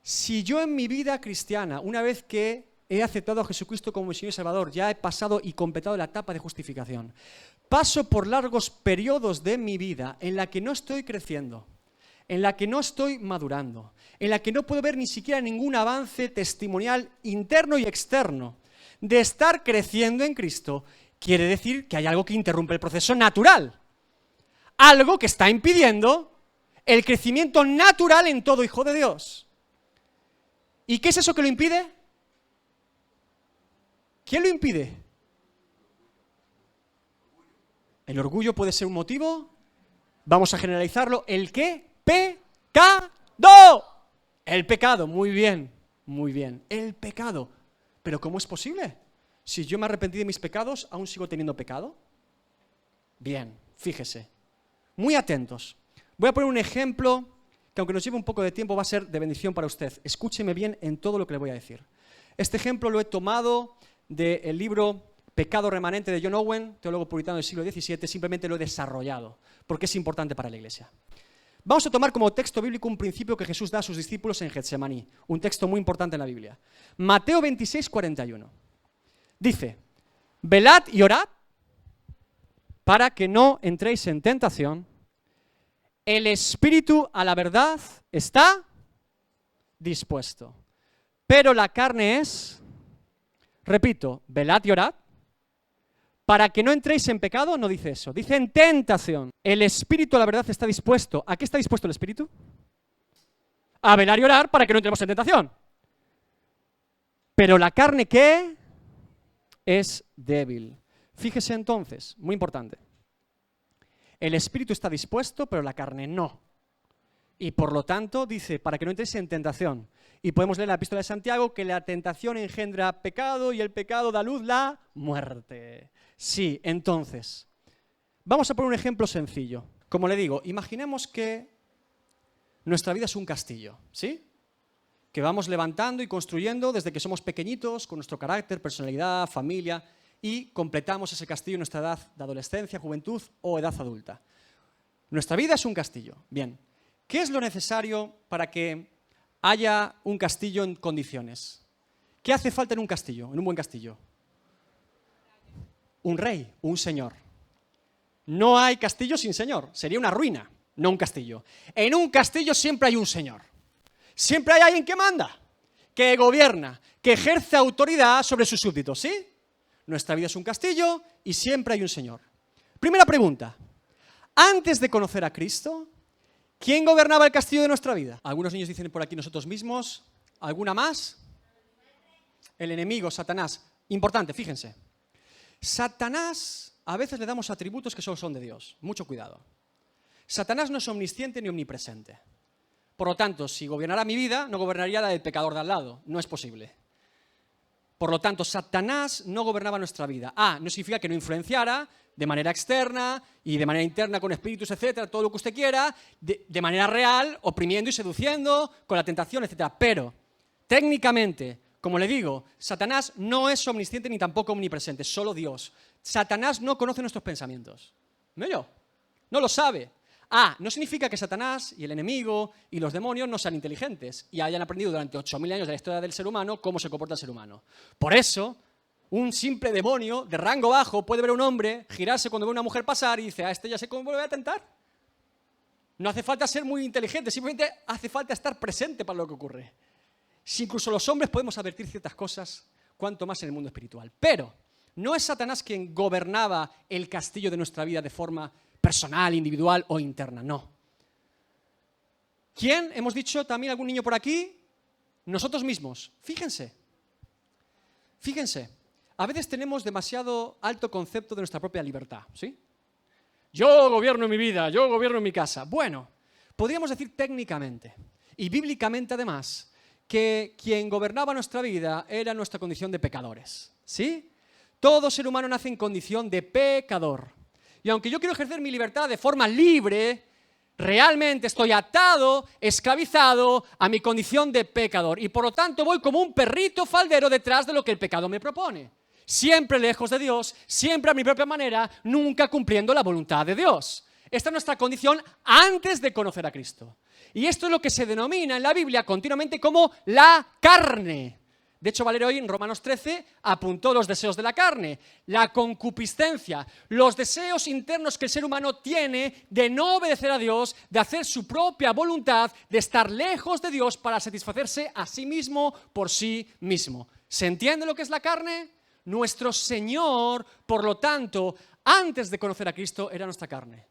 si yo en mi vida cristiana, una vez que he aceptado a Jesucristo como mi Señor y Salvador, ya he pasado y completado la etapa de justificación, paso por largos periodos de mi vida en la que no estoy creciendo, en la que no estoy madurando, en la que no puedo ver ni siquiera ningún avance testimonial interno y externo de estar creciendo en Cristo, quiere decir que hay algo que interrumpe el proceso natural, algo que está impidiendo el crecimiento natural en todo hijo de Dios. ¿Y qué es eso que lo impide? ¿Quién lo impide? El orgullo puede ser un motivo. Vamos a generalizarlo. ¿El qué? Pecado. El pecado, muy bien, muy bien. El pecado. ¿Pero cómo es posible? Si yo me arrepentí de mis pecados, ¿aún sigo teniendo pecado? Bien, fíjese. Muy atentos. Voy a poner un ejemplo que, aunque nos lleve un poco de tiempo, va a ser de bendición para usted. Escúcheme bien en todo lo que le voy a decir. Este ejemplo lo he tomado del libro Pecado remanente de John Owen, teólogo puritano del siglo XVII, simplemente lo he desarrollado, porque es importante para la Iglesia. Vamos a tomar como texto bíblico un principio que Jesús da a sus discípulos en Getsemaní, un texto muy importante en la Biblia. Mateo 26, 41. Dice, velad y orad para que no entréis en tentación. El espíritu a la verdad está dispuesto, pero la carne es, repito, velad y orad, para que no entréis en pecado, no dice eso, dice en tentación. El espíritu a la verdad está dispuesto. ¿A qué está dispuesto el espíritu? A velar y orar para que no entremos en tentación. Pero la carne, ¿qué? Es débil. Fíjese entonces, muy importante. El espíritu está dispuesto, pero la carne no. Y por lo tanto, dice, para que no entréis en tentación. Y podemos leer en la epístola de Santiago que la tentación engendra pecado y el pecado da luz la muerte. Sí, entonces, vamos a poner un ejemplo sencillo. Como le digo, imaginemos que nuestra vida es un castillo, ¿sí? Que vamos levantando y construyendo desde que somos pequeñitos, con nuestro carácter, personalidad, familia, y completamos ese castillo en nuestra edad de adolescencia, juventud o edad adulta. Nuestra vida es un castillo. Bien, ¿qué es lo necesario para que haya un castillo en condiciones? ¿Qué hace falta en un castillo, en un buen castillo? Un rey, un señor. No hay castillo sin señor, sería una ruina, no un castillo. En un castillo siempre hay un señor. Siempre hay alguien que manda, que gobierna, que ejerce autoridad sobre sus súbditos, ¿sí? Nuestra vida es un castillo y siempre hay un señor. Primera pregunta. Antes de conocer a Cristo, ¿quién gobernaba el castillo de nuestra vida? Algunos niños dicen por aquí nosotros mismos. ¿Alguna más? El enemigo, Satanás. Importante, fíjense. Satanás, a veces le damos atributos que solo son de Dios. Mucho cuidado. Satanás no es omnisciente ni omnipresente. Por lo tanto, si gobernara mi vida, no gobernaría la del pecador de al lado. No es posible. Por lo tanto, Satanás no gobernaba nuestra vida. No significa que no influenciara de manera externa y de manera interna con espíritus, etcétera, todo lo que usted quiera, de manera real, oprimiendo y seduciendo, con la tentación, etcétera. Pero, técnicamente, como le digo, Satanás no es omnisciente ni tampoco omnipresente, solo Dios. Satanás no conoce nuestros pensamientos. ¿No yo? No lo sabe. No significa que Satanás y el enemigo y los demonios no sean inteligentes y hayan aprendido durante 8.000 años de la historia del ser humano cómo se comporta el ser humano. Por eso, un simple demonio de rango bajo puede ver a un hombre girarse cuando ve a una mujer pasar y dice, este ya sé cómo me voy a tentar. No hace falta ser muy inteligente, simplemente hace falta estar presente para lo que ocurre. Si incluso los hombres podemos advertir ciertas cosas, cuanto más en el mundo espiritual. Pero no es Satanás quien gobernaba el castillo de nuestra vida de forma personal, individual o interna, no. ¿Quién? Hemos dicho también algún niño por aquí. Nosotros mismos. Fíjense. A veces tenemos demasiado alto concepto de nuestra propia libertad, ¿sí? Yo gobierno mi vida, yo gobierno mi casa. Bueno, podríamos decir técnicamente y bíblicamente además que quien gobernaba nuestra vida era nuestra condición de pecadores, ¿sí? Todo ser humano nace en condición de pecador. Y aunque yo quiero ejercer mi libertad de forma libre, realmente estoy atado, esclavizado a mi condición de pecador. Y por lo tanto voy como un perrito faldero detrás de lo que el pecado me propone. Siempre lejos de Dios, siempre a mi propia manera, nunca cumpliendo la voluntad de Dios. Esta es nuestra condición antes de conocer a Cristo. Y esto es lo que se denomina en la Biblia continuamente como la carne. De hecho, Valerio hoy en Romanos 13 apuntó los deseos de la carne, la concupiscencia, los deseos internos que el ser humano tiene de no obedecer a Dios, de hacer su propia voluntad, de estar lejos de Dios para satisfacerse a sí mismo por sí mismo. ¿Se entiende lo que es la carne? Nuestro Señor, por lo tanto, antes de conocer a Cristo, era nuestra carne.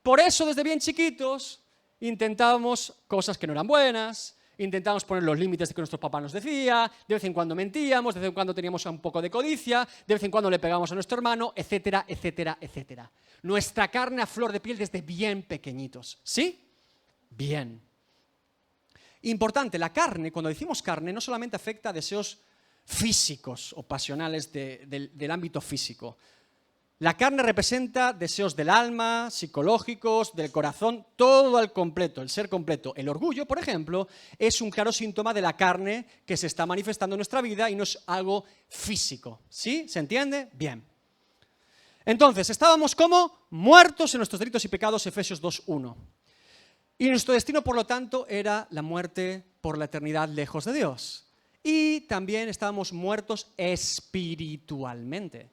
Por eso, desde bien chiquitos, intentábamos cosas que no eran buenas, Intentamos poner los límites de que nuestro papá nos decía, de vez en cuando mentíamos, de vez en cuando teníamos un poco de codicia, de vez en cuando le pegamos a nuestro hermano, etcétera, etcétera, etcétera. Nuestra carne a flor de piel desde bien pequeñitos. ¿Sí? Bien. Importante, la carne, cuando decimos carne, no solamente afecta a deseos físicos o pasionales del ámbito físico. La carne representa deseos del alma, psicológicos, del corazón, todo al completo, el ser completo. El orgullo, por ejemplo, es un claro síntoma de la carne que se está manifestando en nuestra vida y no es algo físico. ¿Sí? ¿Se entiende? Bien. Entonces, estábamos como muertos en nuestros delitos y pecados, Efesios 2:1. Y nuestro destino, por lo tanto, era la muerte por la eternidad lejos de Dios. Y también estábamos muertos espiritualmente.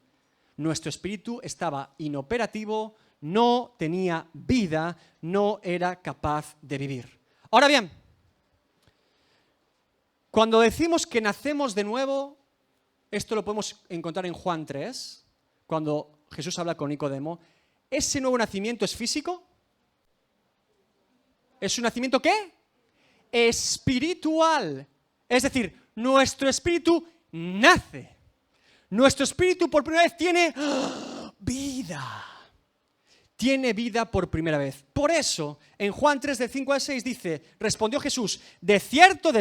Nuestro espíritu estaba inoperativo, no tenía vida, no era capaz de vivir. Ahora bien, cuando decimos que nacemos de nuevo, esto lo podemos encontrar en Juan 3, cuando Jesús habla con Nicodemo. ¿Ese nuevo nacimiento es físico? ¿Es un nacimiento qué? Espiritual. Es decir, nuestro espíritu nace. Nuestro espíritu por primera vez tiene vida. Tiene vida por primera vez. Por eso, en Juan 3, del 5 al 6 dice, respondió Jesús, de cierto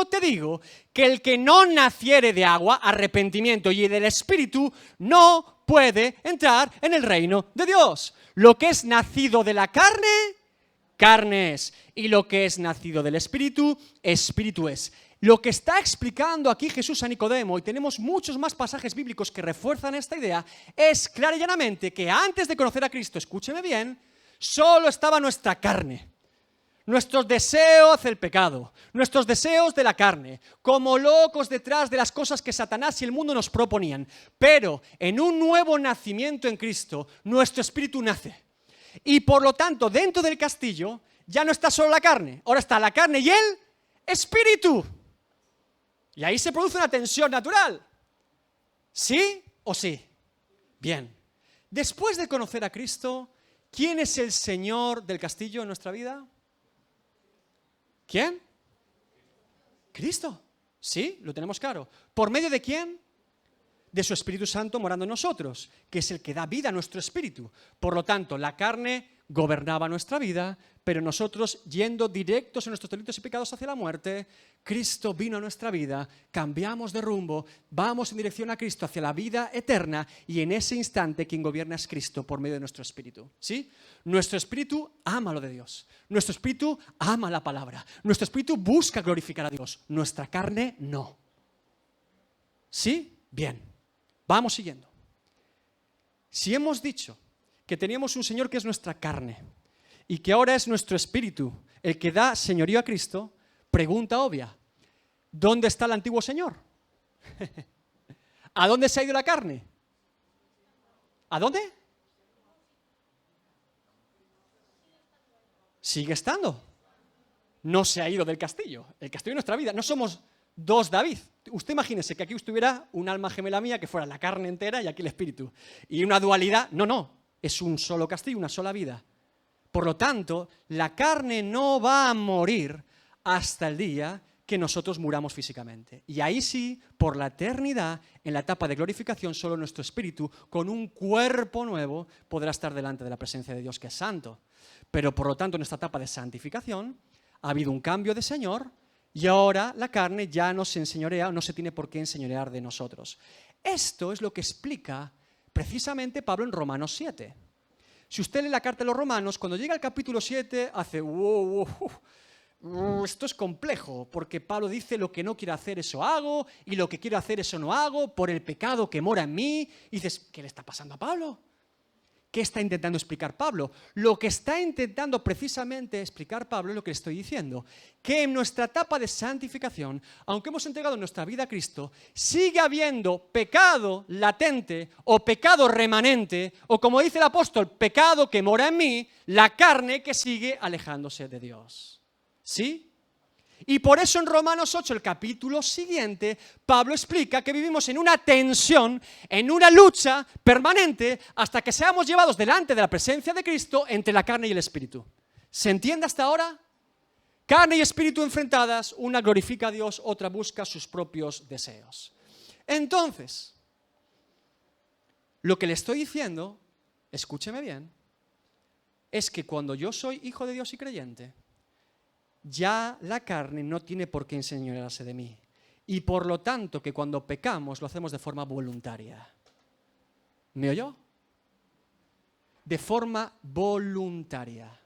te digo, que el que no naciere de agua, arrepentimiento, y del espíritu, no puede entrar en el reino de Dios. Lo que es nacido de la carne, carne es. Y lo que es nacido del espíritu, espíritu es. Lo que está explicando aquí Jesús a Nicodemo, y tenemos muchos más pasajes bíblicos que refuerzan esta idea, es clara y llanamente que antes de conocer a Cristo, escúcheme bien, solo estaba nuestra carne, nuestros deseos hacia el pecado, nuestros deseos de la carne, como locos detrás de las cosas que Satanás y el mundo nos proponían. Pero en un nuevo nacimiento en Cristo, nuestro espíritu nace. Y por lo tanto, dentro del castillo, ya no está solo la carne, ahora está la carne y el espíritu. Y ahí se produce una tensión natural. ¿Sí o sí? Bien. Después de conocer a Cristo, ¿quién es el Señor del castillo en nuestra vida? ¿Quién? Cristo. ¿Sí? Lo tenemos claro. ¿Por medio de quién? De su Espíritu Santo morando en nosotros, que es el que da vida a nuestro espíritu. Por lo tanto, la carne gobernaba nuestra vida, pero nosotros, yendo directos en nuestros delitos y pecados hacia la muerte, Cristo vino a nuestra vida, cambiamos de rumbo, vamos en dirección a Cristo, hacia la vida eterna, y en ese instante quien gobierna es Cristo por medio de nuestro espíritu. ¿Sí? Nuestro espíritu ama lo de Dios, nuestro espíritu ama la palabra, nuestro espíritu busca glorificar a Dios, nuestra carne no. ¿Sí? Bien. Vamos siguiendo. Si hemos dicho que teníamos un Señor que es nuestra carne y que ahora es nuestro espíritu el que da señorío a Cristo, pregunta obvia, ¿dónde está el antiguo Señor? ¿A dónde se ha ido la carne? ¿A dónde? Sigue estando. No se ha ido del castillo. El castillo de nuestra vida. No somos dos David. Usted imagínese que aquí estuviera un alma gemela mía que fuera la carne entera y aquí el espíritu. Y una dualidad. No. Es un solo castillo, una sola vida. Por lo tanto, la carne no va a morir hasta el día que nosotros muramos físicamente. Y ahí sí, por la eternidad, en la etapa de glorificación, solo nuestro espíritu, con un cuerpo nuevo, podrá estar delante de la presencia de Dios que es santo. Pero por lo tanto, en esta etapa de santificación, ha habido un cambio de Señor y ahora la carne ya no se enseñorea, no se tiene por qué enseñorear de nosotros. Esto es lo que explica precisamente Pablo en Romanos 7. Si usted lee la carta de los Romanos, cuando llega al capítulo 7, hace esto es complejo, porque Pablo dice lo que no quiero hacer eso hago, y lo que quiero hacer eso no hago, por el pecado que mora en mí. Y dices, ¿qué le está pasando a Pablo? ¿Qué está intentando explicar Pablo? Lo que está intentando precisamente explicar Pablo es lo que le estoy diciendo, que en nuestra etapa de santificación, aunque hemos entregado nuestra vida a Cristo, sigue habiendo pecado latente o pecado remanente, o como dice el apóstol, pecado que mora en mí, la carne que sigue alejándose de Dios. ¿Sí? Y por eso en Romanos 8, el capítulo siguiente, Pablo explica que vivimos en una tensión, en una lucha permanente, hasta que seamos llevados delante de la presencia de Cristo entre la carne y el espíritu. ¿Se entiende hasta ahora? Carne y espíritu enfrentadas, una glorifica a Dios, otra busca sus propios deseos. Entonces, lo que le estoy diciendo, escúcheme bien, es que cuando yo soy hijo de Dios y creyente, ya la carne no tiene por qué enseñorearse de mí. Y por lo tanto, que cuando pecamos lo hacemos de forma voluntaria. ¿Me oyó? De forma voluntaria.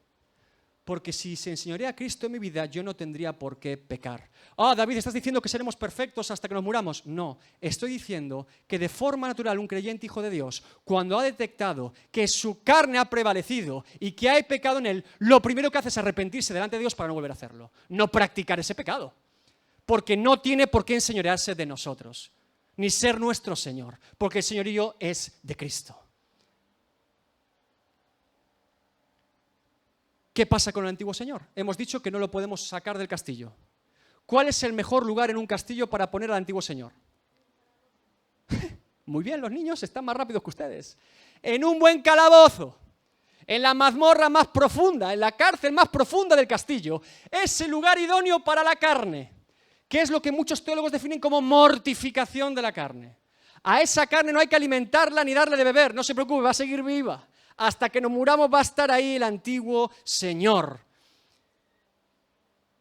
Porque si se enseñorea a Cristo en mi vida, yo no tendría por qué pecar. David, ¿estás diciendo que seremos perfectos hasta que nos muramos? No, estoy diciendo que de forma natural un creyente hijo de Dios, cuando ha detectado que su carne ha prevalecido y que hay pecado en él, lo primero que hace es arrepentirse delante de Dios para no volver a hacerlo. No practicar ese pecado. Porque no tiene por qué enseñorearse de nosotros, ni ser nuestro Señor, porque el señorío es de Cristo. ¿Qué pasa con el antiguo señor? Hemos dicho que no lo podemos sacar del castillo. ¿Cuál es el mejor lugar en un castillo para poner al antiguo señor? Muy bien, los niños están más rápidos que ustedes. En un buen calabozo, en la mazmorra más profunda, en la cárcel más profunda del castillo. Es el lugar idóneo para la carne, que es lo que muchos teólogos definen como mortificación de la carne. A esa carne no hay que alimentarla ni darle de beber, no se preocupe, va a seguir viva. Hasta que nos muramos va a estar ahí el antiguo señor.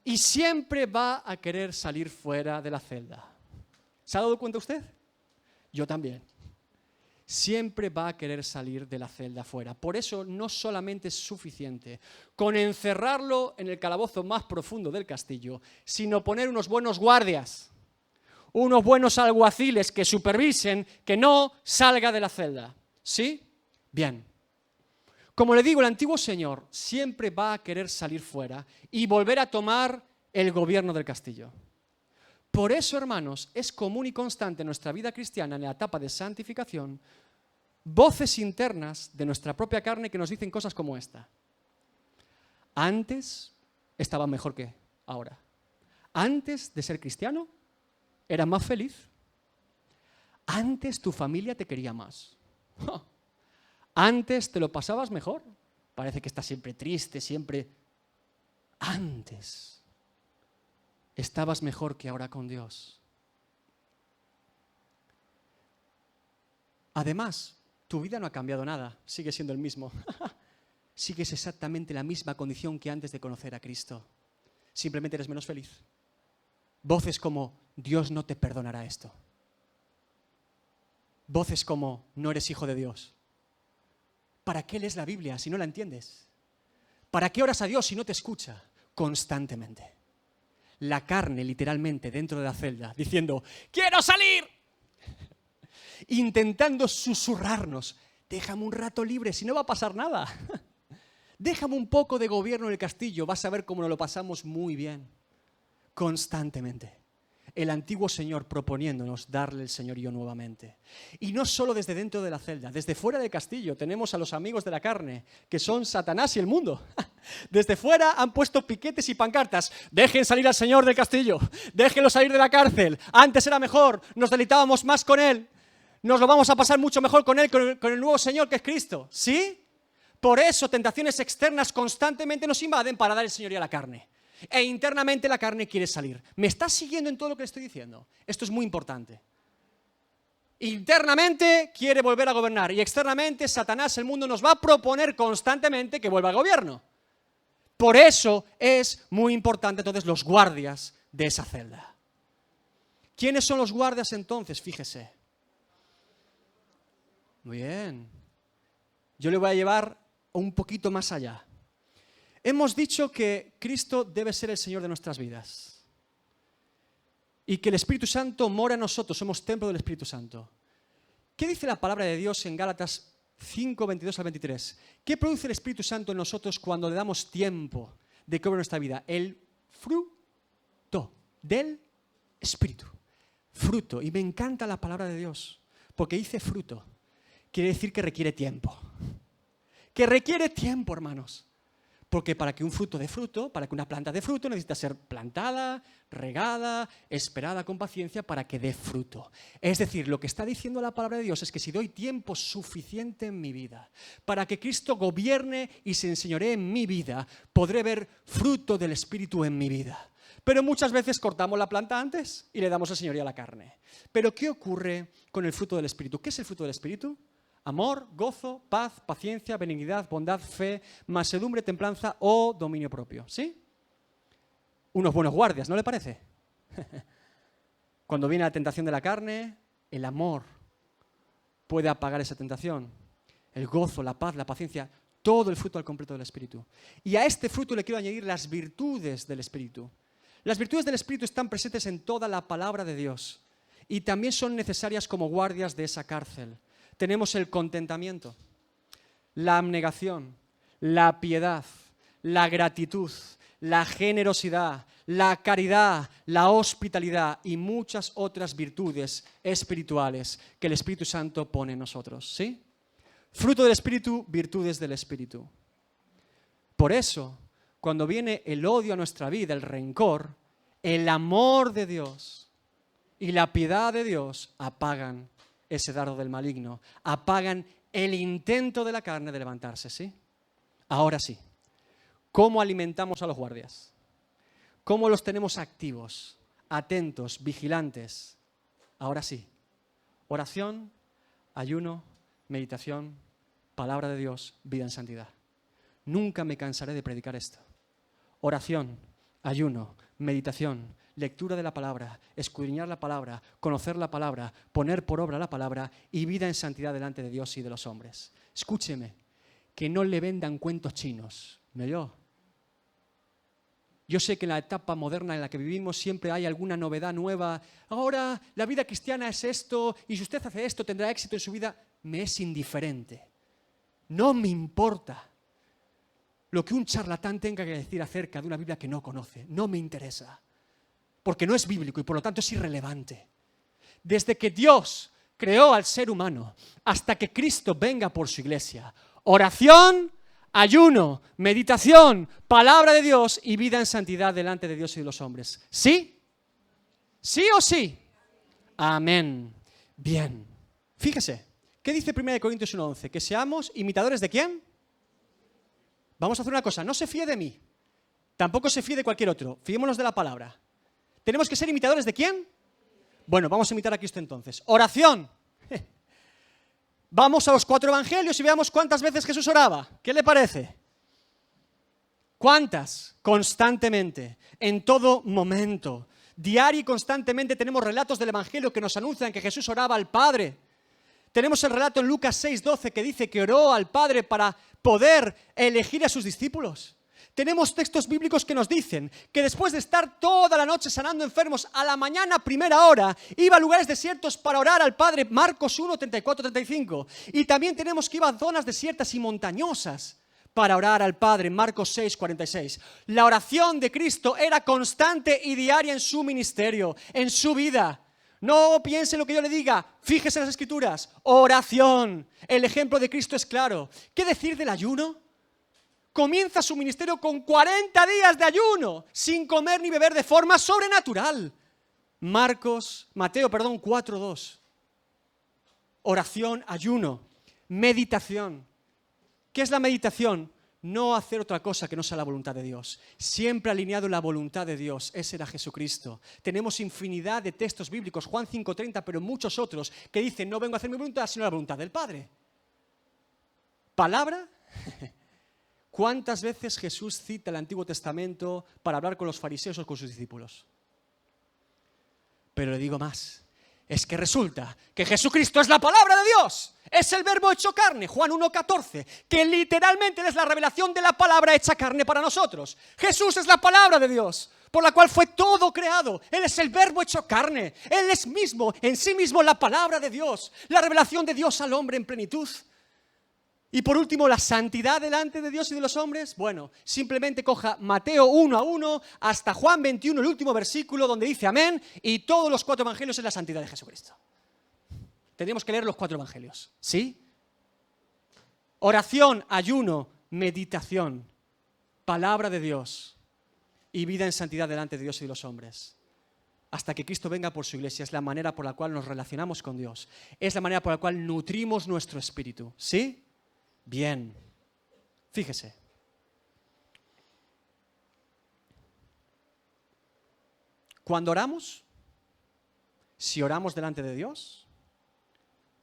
Y siempre va a querer salir fuera de la celda. ¿Se ha dado cuenta usted? Yo también. Siempre va a querer salir de la celda fuera. Por eso no solamente es suficiente con encerrarlo en el calabozo más profundo del castillo, sino poner unos buenos guardias, unos buenos alguaciles que supervisen que no salga de la celda. ¿Sí? Bien. Como le digo, el antiguo señor siempre va a querer salir fuera y volver a tomar el gobierno del castillo. Por eso, hermanos, es común y constante en nuestra vida cristiana, en la etapa de santificación, voces internas de nuestra propia carne que nos dicen cosas como esta. Antes estaba mejor que ahora. Antes de ser cristiano, eras más feliz. Antes tu familia te quería más. Antes te lo pasabas mejor. Parece que estás siempre triste, siempre. Antes estabas mejor que ahora con Dios. Además, tu vida no ha cambiado nada, sigue siendo el mismo. Sigues exactamente la misma condición que antes de conocer a Cristo. Simplemente eres menos feliz. Voces como, Dios no te perdonará esto. Voces como, no eres hijo de Dios. ¿Para qué lees la Biblia si no la entiendes? ¿Para qué oras a Dios si no te escucha? Constantemente. La carne literalmente dentro de la celda diciendo, ¡quiero salir! Intentando susurrarnos, déjame un rato libre si no va a pasar nada. Déjame un poco de gobierno en el castillo, vas a ver cómo nos lo pasamos muy bien. Constantemente. El antiguo señor proponiéndonos darle el señorío nuevamente. Y no solo desde dentro de la celda, desde fuera del castillo tenemos a los amigos de la carne, que son Satanás y el mundo. Desde fuera han puesto piquetes y pancartas. Dejen salir al señor del castillo, déjenlo salir de la cárcel. Antes era mejor, nos deleitábamos más con él. Nos lo vamos a pasar mucho mejor con él, con el nuevo señor que es Cristo. ¿Sí? Por eso tentaciones externas constantemente nos invaden para dar el señorío a la carne. E internamente la carne quiere salir. ¿Me estás siguiendo en todo lo que le estoy diciendo? Esto es muy importante. Internamente quiere volver a gobernar y externamente Satanás, el mundo, nos va a proponer constantemente que vuelva al gobierno. Por eso es muy importante entonces los guardias de esa celda. ¿Quiénes son los guardias entonces? Fíjese. Muy bien. Yo le voy a llevar un poquito más allá. Hemos dicho que Cristo debe ser el Señor de nuestras vidas y que el Espíritu Santo mora en nosotros, somos templo del Espíritu Santo. ¿Qué dice la palabra de Dios en Gálatas 5, 22 al 23? ¿Qué produce el Espíritu Santo en nosotros cuando le damos tiempo de que obre nuestra vida? El fruto del Espíritu. Fruto. Y me encanta la palabra de Dios porque dice fruto. Quiere decir que requiere tiempo. Que requiere tiempo, hermanos. Porque para que un fruto dé fruto, para que una planta dé fruto, necesita ser plantada, regada, esperada con paciencia para que dé fruto. Es decir, lo que está diciendo la palabra de Dios es que si doy tiempo suficiente en mi vida para que Cristo gobierne y se enseñoree en mi vida, podré ver fruto del Espíritu en mi vida. Pero muchas veces cortamos la planta antes y le damos el señorío a la carne. Pero ¿qué ocurre con el fruto del Espíritu? ¿Qué es el fruto del Espíritu? Amor, gozo, paz, paciencia, benignidad, bondad, fe, mansedumbre, templanza o dominio propio. ¿Sí? Unos buenos guardias, ¿no le parece? Cuando viene la tentación de la carne, el amor puede apagar esa tentación. El gozo, la paz, la paciencia, todo el fruto al completo del Espíritu. Y a este fruto le quiero añadir las virtudes del Espíritu. Las virtudes del Espíritu están presentes en toda la palabra de Dios y también son necesarias como guardias de esa cárcel. Tenemos el contentamiento, la abnegación, la piedad, la gratitud, la generosidad, la caridad, la hospitalidad y muchas otras virtudes espirituales que el Espíritu Santo pone en nosotros. ¿Sí? Fruto del Espíritu, virtudes del Espíritu. Por eso, cuando viene el odio a nuestra vida, el rencor, el amor de Dios y la piedad de Dios apagan ese dardo del maligno, apagan el intento de la carne de levantarse, ¿sí? Ahora sí, ¿cómo alimentamos a los guardias? ¿Cómo los tenemos activos, atentos, vigilantes? Ahora sí, oración, ayuno, meditación, palabra de Dios, vida en santidad. Nunca me cansaré de predicar esto. Oración, ayuno, meditación, lectura de la palabra, escudriñar la palabra, conocer la palabra, poner por obra la palabra y vida en santidad delante de Dios y de los hombres. Escúcheme, que no le vendan cuentos chinos. ¿Me oyó? Yo sé que en la etapa moderna en la que vivimos siempre hay alguna novedad nueva. Ahora la vida cristiana es esto y si usted hace esto tendrá éxito en su vida. Me es indiferente. No me importa lo que un charlatán tenga que decir acerca de una Biblia que no conoce. No me interesa. Porque no es bíblico y por lo tanto es irrelevante. Desde que Dios creó al ser humano hasta que Cristo venga por su iglesia, oración, ayuno, meditación, palabra de Dios y vida en santidad delante de Dios y de los hombres. ¿Sí? ¿Sí o sí? Amén. Bien. Fíjese, ¿qué dice 1 Corintios 1:11? Que seamos imitadores ¿de quién? Vamos a hacer una cosa, no se fíe de mí, tampoco se fíe de cualquier otro, fiémonos de la palabra. ¿Tenemos que ser imitadores de quién? Bueno, vamos a imitar a Cristo entonces. Oración. Vamos a los 4 evangelios y veamos cuántas veces Jesús oraba. ¿Qué le parece? ¿Cuántas? Constantemente, en todo momento. Diario y constantemente tenemos relatos del evangelio que nos anuncian que Jesús oraba al Padre. Tenemos el relato en Lucas 6:12 que dice que oró al Padre para poder elegir a sus discípulos. Tenemos textos bíblicos que nos dicen que después de estar toda la noche sanando enfermos, a la mañana primera hora, iba a lugares desiertos para orar al Padre, Marcos 1, 34, 35. Y también tenemos que iba a zonas desiertas y montañosas para orar al Padre, Marcos 6, 46. La oración de Cristo era constante y diaria en su ministerio, en su vida. No piense en lo que yo le diga, fíjese en las Escrituras. Oración. El ejemplo de Cristo es claro. ¿Qué decir del ayuno? Comienza su ministerio con 40 días de ayuno, sin comer ni beber de forma sobrenatural. Mateo 4:2. Oración, ayuno, meditación. ¿Qué es la meditación? No hacer otra cosa que no sea la voluntad de Dios. Siempre alineado en la voluntad de Dios. Ese era Jesucristo. Tenemos infinidad de textos bíblicos, Juan 5:30, pero muchos otros que dicen, no vengo a hacer mi voluntad, sino la voluntad del Padre. ¿Palabra? ¿Cuántas veces Jesús cita el Antiguo Testamento para hablar con los fariseos o con sus discípulos? Pero le digo más. Es que resulta que Jesucristo es la palabra de Dios. Es el verbo hecho carne, Juan 1:14, que literalmente es la revelación de la palabra hecha carne para nosotros. Jesús es la palabra de Dios, por la cual fue todo creado. Él es el verbo hecho carne. Él es mismo, en sí mismo, la palabra de Dios, la revelación de Dios al hombre en plenitud. Y por último, la santidad delante de Dios y de los hombres. Bueno, simplemente coja Mateo 1:1 hasta Juan 21, el último versículo, donde dice amén, y todos los 4 evangelios es la santidad de Jesucristo. Tendríamos que leer los 4 evangelios, ¿sí? Oración, ayuno, meditación. palabra de Dios y vida en santidad delante de Dios y de los hombres. Hasta que Cristo venga por su iglesia. Es la manera por la cual nos relacionamos con Dios. Es la manera por la cual nutrimos nuestro espíritu. ¿Sí? Bien. Fíjese. Cuando oramos, si oramos delante de Dios,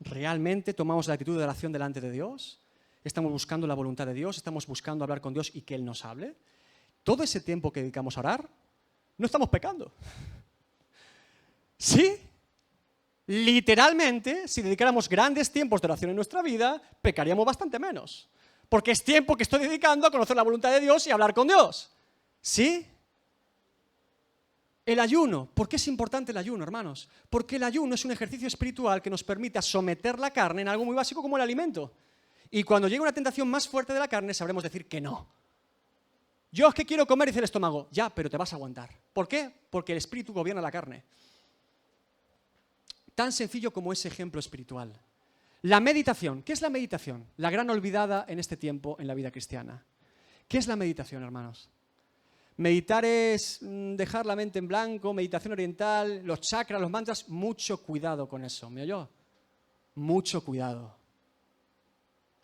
¿realmente tomamos la actitud de oración delante de Dios? ¿Estamos buscando la voluntad de Dios? ¿Estamos buscando hablar con Dios y que Él nos hable? Todo ese tiempo que dedicamos a orar, no estamos pecando. ¿Sí? Literalmente, si dedicáramos grandes tiempos de oración en nuestra vida, pecaríamos bastante menos. Porque es tiempo que estoy dedicando a conocer la voluntad de Dios y a hablar con Dios. ¿Sí? El ayuno. ¿Por qué es importante el ayuno, hermanos? Porque el ayuno es un ejercicio espiritual que nos permite someter la carne en algo muy básico como el alimento. Y cuando llegue una tentación más fuerte de la carne, sabremos decir que no. Yo es que quiero comer, dice el estómago. Ya, pero te vas a aguantar. ¿Por qué? Porque el espíritu gobierna la carne. Tan sencillo como ese ejemplo espiritual. La meditación. ¿Qué es la meditación? La gran olvidada en este tiempo en la vida cristiana. ¿Qué es la meditación, hermanos? Meditar es dejar la mente en blanco, meditación oriental, los chakras, los mantras. Mucho cuidado con eso, ¿me oyó? Mucho cuidado.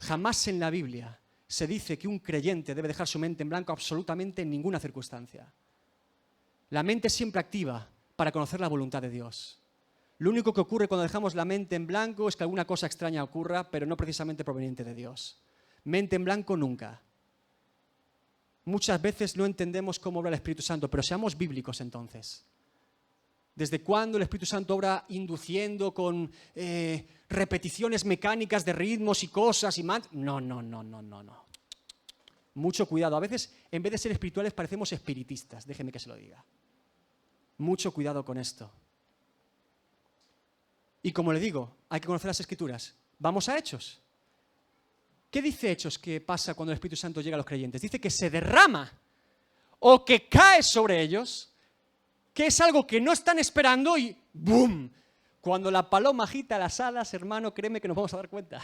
Jamás en la Biblia se dice que un creyente debe dejar su mente en blanco absolutamente en ninguna circunstancia. La mente es siempre activa para conocer la voluntad de Dios. Lo único que ocurre cuando dejamos la mente en blanco es que alguna cosa extraña ocurra, pero no precisamente proveniente de Dios. Mente en blanco nunca. Muchas veces no entendemos cómo obra el Espíritu Santo, pero seamos bíblicos entonces. ¿Desde cuándo el Espíritu Santo obra induciendo con repeticiones mecánicas de ritmos y cosas y mantras? No. Mucho cuidado. A veces, en vez de ser espirituales, parecemos espiritistas. Déjeme que se lo diga. Mucho cuidado con esto. Y como le digo, hay que conocer las Escrituras. Vamos a Hechos. ¿Qué dice Hechos que pasa cuando el Espíritu Santo llega a los creyentes? Dice que se derrama o que cae sobre ellos, que es algo que no están esperando y ¡boom! Cuando la paloma agita las alas, hermano, créeme que nos vamos a dar cuenta.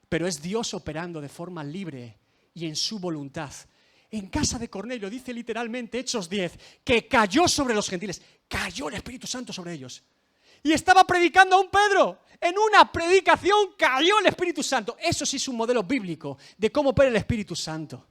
Pero es Dios operando de forma libre y en su voluntad. En casa de Cornelio dice literalmente, Hechos 10, que cayó sobre los gentiles, cayó el Espíritu Santo sobre ellos. Y estaba predicando a un Pedro. En una predicación cayó el Espíritu Santo. Eso sí es un modelo bíblico de cómo opera el Espíritu Santo.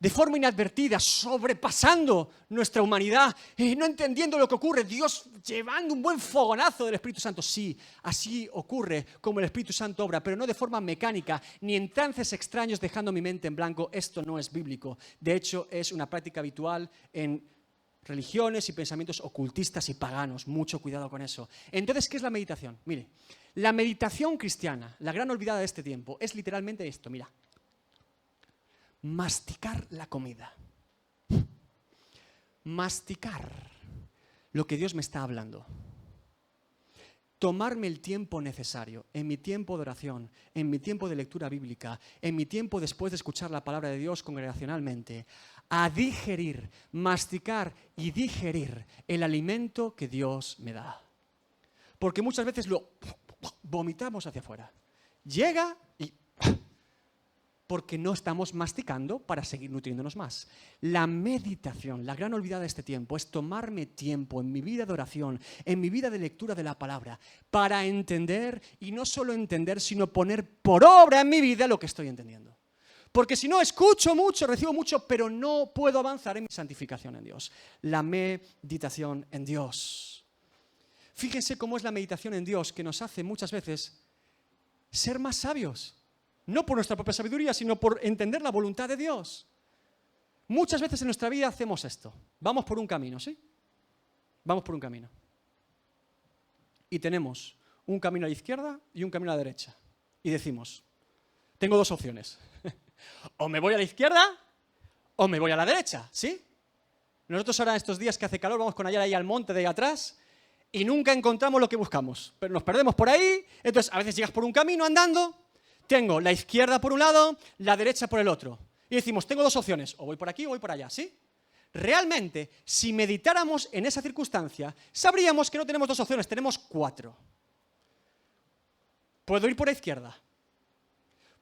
De forma inadvertida, sobrepasando nuestra humanidad, no entendiendo lo que ocurre, Dios llevando un buen fogonazo del Espíritu Santo. Sí, así ocurre como el Espíritu Santo obra, pero no de forma mecánica, ni en trances extraños dejando mi mente en blanco. Esto no es bíblico. De hecho, es una práctica habitual en religiones y pensamientos ocultistas y paganos. Mucho cuidado con eso. Entonces, ¿qué es la meditación? Mire, la meditación cristiana, la gran olvidada de este tiempo, es literalmente esto, mira. Masticar la comida. Masticar lo que Dios me está hablando. Tomarme el tiempo necesario, en mi tiempo de oración, en mi tiempo de lectura bíblica, en mi tiempo después de escuchar la palabra de Dios congregacionalmente, a digerir, masticar y digerir el alimento que Dios me da. Porque muchas veces lo vomitamos hacia afuera. Llega y... porque no estamos masticando para seguir nutriéndonos más. La meditación, la gran olvidada de este tiempo, es tomarme tiempo en mi vida de oración, en mi vida de lectura de la palabra, para entender, y no solo entender, sino poner por obra en mi vida lo que estoy entendiendo. Porque si no, escucho mucho, recibo mucho, pero no puedo avanzar en mi santificación en Dios. La meditación en Dios. Fíjense cómo es la meditación en Dios que nos hace muchas veces ser más sabios. No por nuestra propia sabiduría, sino por entender la voluntad de Dios. Muchas veces en nuestra vida hacemos esto. Vamos por un camino, ¿sí? Vamos por un camino. Y tenemos un camino a la izquierda y un camino a la derecha. Y decimos, tengo dos opciones. O me voy a la izquierda o me voy a la derecha, ¿sí? Nosotros ahora estos días que hace calor vamos con Ayala ahí al monte de ahí atrás y nunca encontramos lo que buscamos. Pero nos perdemos por ahí, entonces a veces llegas por un camino andando. Tengo la izquierda por un lado, la derecha por el otro. Y decimos, tengo dos opciones, o voy por aquí o voy por allá, ¿sí? Realmente, si meditáramos en esa circunstancia, sabríamos que no tenemos dos opciones, tenemos 4. Puedo ir por la izquierda,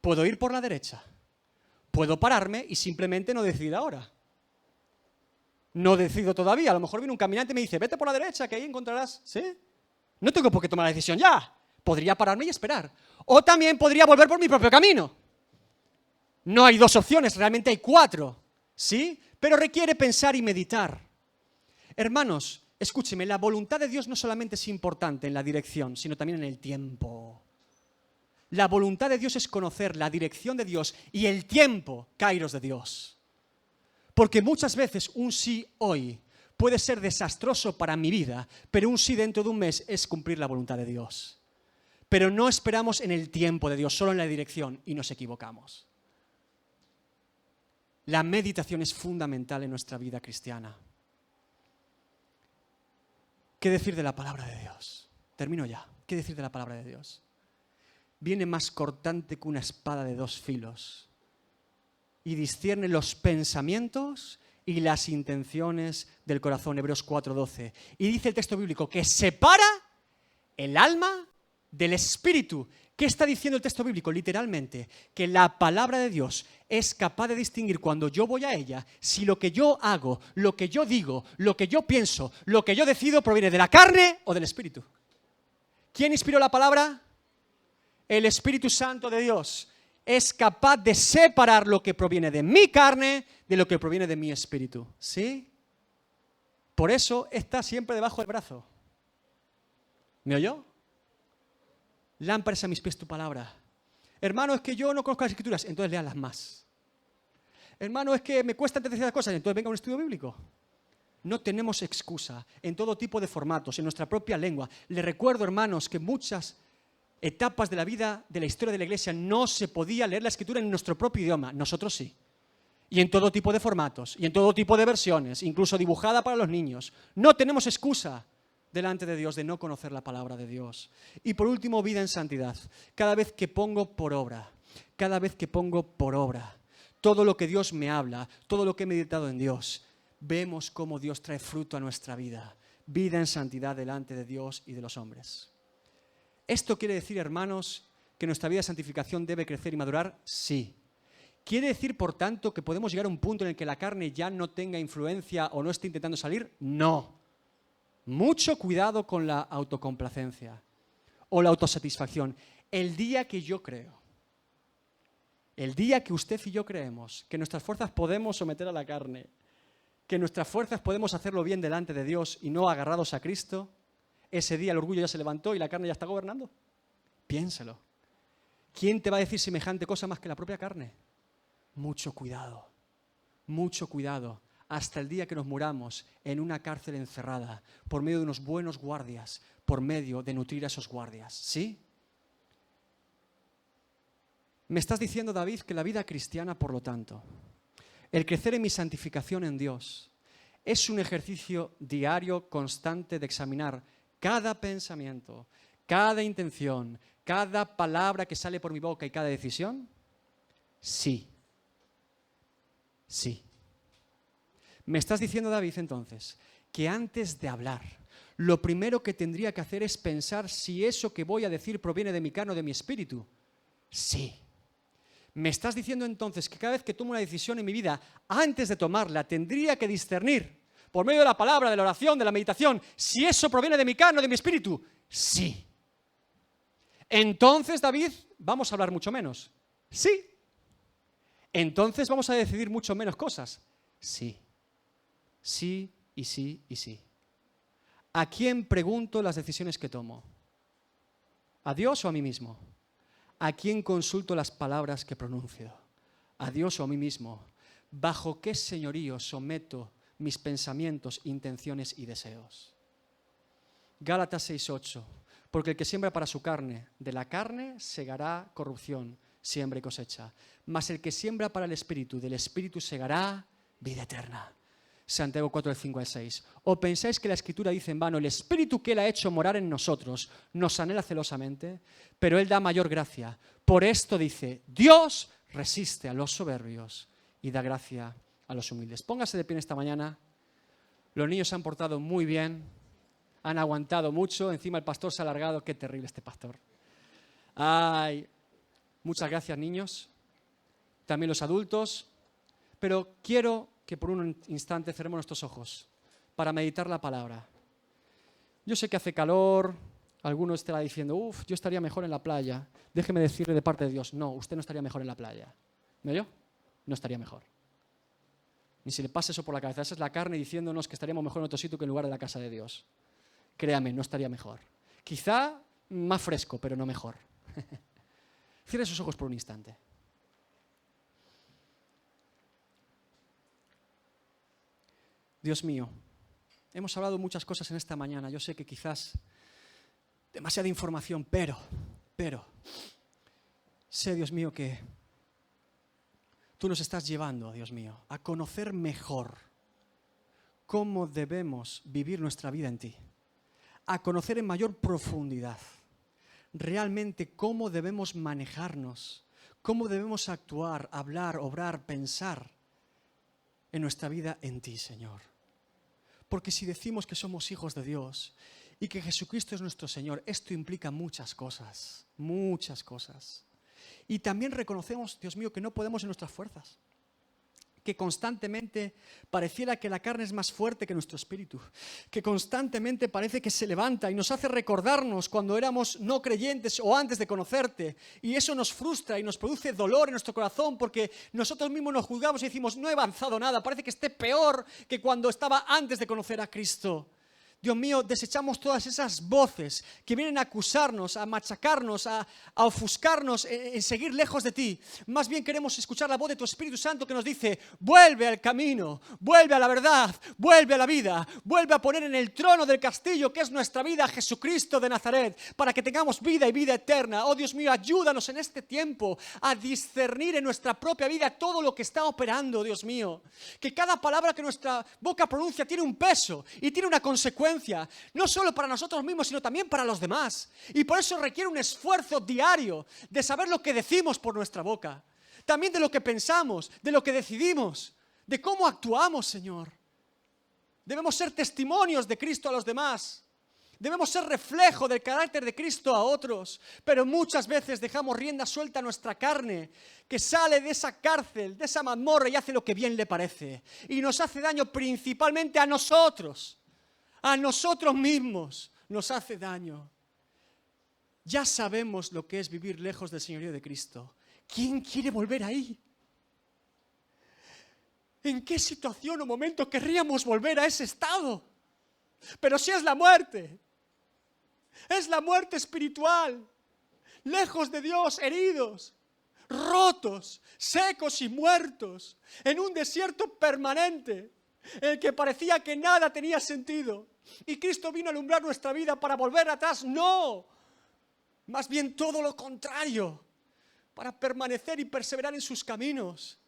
puedo ir por la derecha, puedo pararme y simplemente no decidir ahora. No decido todavía. A lo mejor viene un caminante y me dice, vete por la derecha, que ahí encontrarás. ¿Sí? No tengo por qué tomar la decisión ya. Podría pararme y esperar. O también podría volver por mi propio camino. No hay 2 opciones, realmente hay 4. ¿Sí? Pero requiere pensar y meditar. Hermanos, escúcheme, la voluntad de Dios no solamente es importante en la dirección, sino también en el tiempo. La voluntad de Dios es conocer la dirección de Dios y el tiempo, kairos de Dios. Porque muchas veces un sí hoy puede ser desastroso para mi vida, pero un sí dentro de un mes es cumplir la voluntad de Dios. Pero no esperamos en el tiempo de Dios, solo en la dirección, y nos equivocamos. La meditación es fundamental en nuestra vida cristiana. ¿Qué decir de la palabra de Dios? Termino ya. ¿Qué decir de la palabra de Dios? Viene más cortante que una espada de 2 filos y discierne los pensamientos y las intenciones del corazón, Hebreos 4:12. Y dice el texto bíblico que separa el alma del espíritu. ¿Qué está diciendo el texto bíblico? Literalmente, que la palabra de Dios es capaz de distinguir cuando yo voy a ella si lo que yo hago, lo que yo digo, lo que yo pienso, lo que yo decido proviene de la carne o del espíritu. ¿Quién inspiró la palabra? El Espíritu Santo de Dios. Es capaz de separar lo que proviene de mi carne de lo que proviene de mi espíritu. ¿Sí? Por eso está siempre debajo del brazo. ¿Me oyó? Lámpara es a mis pies tu palabra. Hermano, es que yo no conozco las Escrituras, entonces léalas más. Hermano, es que me cuesta entender las cosas, entonces venga a un estudio bíblico. No tenemos excusa en todo tipo de formatos, en nuestra propia lengua. Les recuerdo, hermanos, que muchas etapas de la vida, de la historia de la Iglesia, no se podía leer la Escritura en nuestro propio idioma. Nosotros sí. Y en todo tipo de formatos, y en todo tipo de versiones, incluso dibujada para los niños. No tenemos excusa delante de Dios de no conocer la palabra de Dios. Y por último, vida en santidad. Cada vez que pongo por obra todo lo que Dios me habla, todo lo que he meditado en Dios, vemos cómo Dios trae fruto a nuestra vida. Vida en santidad delante de Dios y de los hombres. ¿Esto quiere decir, hermanos, que nuestra vida de santificación debe crecer y madurar? Sí. ¿Quiere decir, por tanto, que podemos llegar a un punto en el que la carne ya no tenga influencia o no esté intentando salir? No. Mucho cuidado con la autocomplacencia o la autosatisfacción. El día que yo creo, el día que usted y yo creemos que nuestras fuerzas podemos someter a la carne, que nuestras fuerzas podemos hacerlo bien delante de Dios y no agarrados a Cristo, ese día el orgullo ya se levantó y la carne ya está gobernando. Piénselo. ¿Quién te va a decir semejante cosa más que la propia carne? Mucho cuidado, hasta el día que nos muramos en una cárcel encerrada, por medio de unos buenos guardias, por medio de nutrir a esos guardias. ¿Sí? Me estás diciendo, David, que la vida cristiana, por lo tanto, el crecer en mi santificación en Dios, es un ejercicio diario, constante de examinar cada pensamiento, cada intención, cada palabra que sale por mi boca y cada decisión. Sí. Sí. Me estás diciendo, David, entonces, que antes de hablar, lo primero que tendría que hacer es pensar si eso que voy a decir proviene de mi carne o de mi espíritu. Sí. Me estás diciendo entonces que cada vez que tomo una decisión en mi vida, antes de tomarla, tendría que discernir, por medio de la palabra, de la oración, de la meditación, si eso proviene de mi carne o de mi espíritu. Sí. Entonces, David, vamos a hablar mucho menos. Sí. Entonces vamos a decidir mucho menos cosas. Sí. Sí y sí y sí. ¿A quién pregunto las decisiones que tomo? ¿A Dios o a mí mismo? ¿A quién consulto las palabras que pronuncio? ¿A Dios o a mí mismo? ¿Bajo qué señorío someto mis pensamientos, intenciones y deseos? Gálatas 6:8. Porque el que siembra para su carne, de la carne segará corrupción, siembra y cosecha. Mas el que siembra para el Espíritu, del Espíritu segará vida eterna. Santiago 4:5-6. ¿O pensáis que la Escritura dice en vano, el Espíritu que Él ha hecho morar en nosotros nos anhela celosamente? Pero Él da mayor gracia. Por esto dice, Dios resiste a los soberbios y da gracia a los humildes. Póngase de pie esta mañana. Los niños se han portado muy bien, han aguantado mucho. Encima el pastor se ha alargado. Qué terrible este pastor. Ay, muchas gracias, niños. también los adultos, pero quiero que por un instante cerremos nuestros ojos para meditar la palabra. Yo sé que hace calor, alguno estará diciendo, yo estaría mejor en la playa. Déjeme decirle de parte de Dios, no, usted no estaría mejor en la playa. ¿Me oyó? No estaría mejor. Ni si le pasa eso por la cabeza. Esa es la carne diciéndonos que estaríamos mejor en otro sitio que en lugar de la casa de Dios. Créame, no estaría mejor. Quizá más fresco, pero no mejor. Cierre sus ojos por un instante. Dios mío, hemos hablado muchas cosas en esta mañana. Yo sé que quizás demasiada información, pero sé, Dios mío, que tú nos estás llevando, Dios mío, a conocer mejor cómo debemos vivir nuestra vida en ti, a conocer en mayor profundidad realmente cómo debemos manejarnos, cómo debemos actuar, hablar, obrar, pensar en nuestra vida en ti, Señor. Porque si decimos que somos hijos de Dios y que Jesucristo es nuestro Señor, esto implica muchas cosas, muchas cosas. Y también reconocemos, Dios mío, que no podemos en nuestras fuerzas, que constantemente pareciera que la carne es más fuerte que nuestro espíritu, que constantemente parece que se levanta y nos hace recordarnos cuando éramos no creyentes o antes de conocerte, y eso nos frustra y nos produce dolor en nuestro corazón porque nosotros mismos nos juzgamos y decimos, no he avanzado nada, parece que esté peor que cuando estaba antes de conocer a Cristo. Dios mío, desechamos todas esas voces que vienen a acusarnos, a machacarnos, a ofuscarnos en seguir lejos de ti. Más bien queremos escuchar la voz de tu Espíritu Santo que nos dice, vuelve al camino, vuelve a la verdad, vuelve a la vida, vuelve a poner en el trono del castillo que es nuestra vida a Jesucristo de Nazaret, para que tengamos vida y vida eterna. Oh Dios mío, ayúdanos en este tiempo a discernir en nuestra propia vida todo lo que está operando, Dios mío. Que cada palabra que nuestra boca pronuncia tiene un peso y tiene una consecuencia, no solo para nosotros mismos, sino también para los demás. Y por eso requiere un esfuerzo diario de saber lo que decimos por nuestra boca, también de lo que pensamos, de lo que decidimos, de cómo actuamos, Señor. Debemos ser testimonios de Cristo a los demás. Debemos ser reflejo del carácter de Cristo a otros, pero muchas veces dejamos rienda suelta a nuestra carne, que sale de esa cárcel, de esa mazmorra y hace lo que bien le parece. Y nos hace daño principalmente a nosotros mismos, nos hace daño. Ya sabemos lo que es vivir lejos del señorío de Cristo. ¿Quién quiere volver ahí? ¿En qué situación o momento querríamos volver a ese estado? Pero si es la muerte espiritual, lejos de Dios, heridos, rotos, secos y muertos, en un desierto permanente, en el que parecía que nada tenía sentido. Y Cristo vino a alumbrar nuestra vida para volver atrás. No, más bien todo lo contrario, para permanecer y perseverar en sus caminos.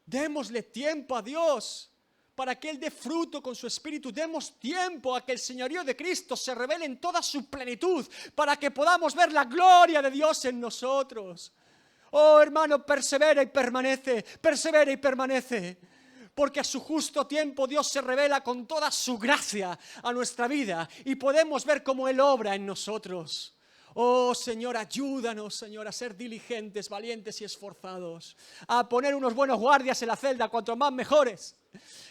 Démosle tiempo a Dios para que Él dé fruto con su Espíritu. Demos tiempo a que el señorío de Cristo se revele en toda su plenitud, para que podamos ver la gloria de Dios en nosotros. Oh hermano, persevera y permanece, porque a su justo tiempo Dios se revela con toda su gracia a nuestra vida y podemos ver cómo Él obra en nosotros. Oh Señor, ayúdanos, Señor, a ser diligentes, valientes y esforzados, a poner unos buenos guardias en la celda, cuanto más mejores.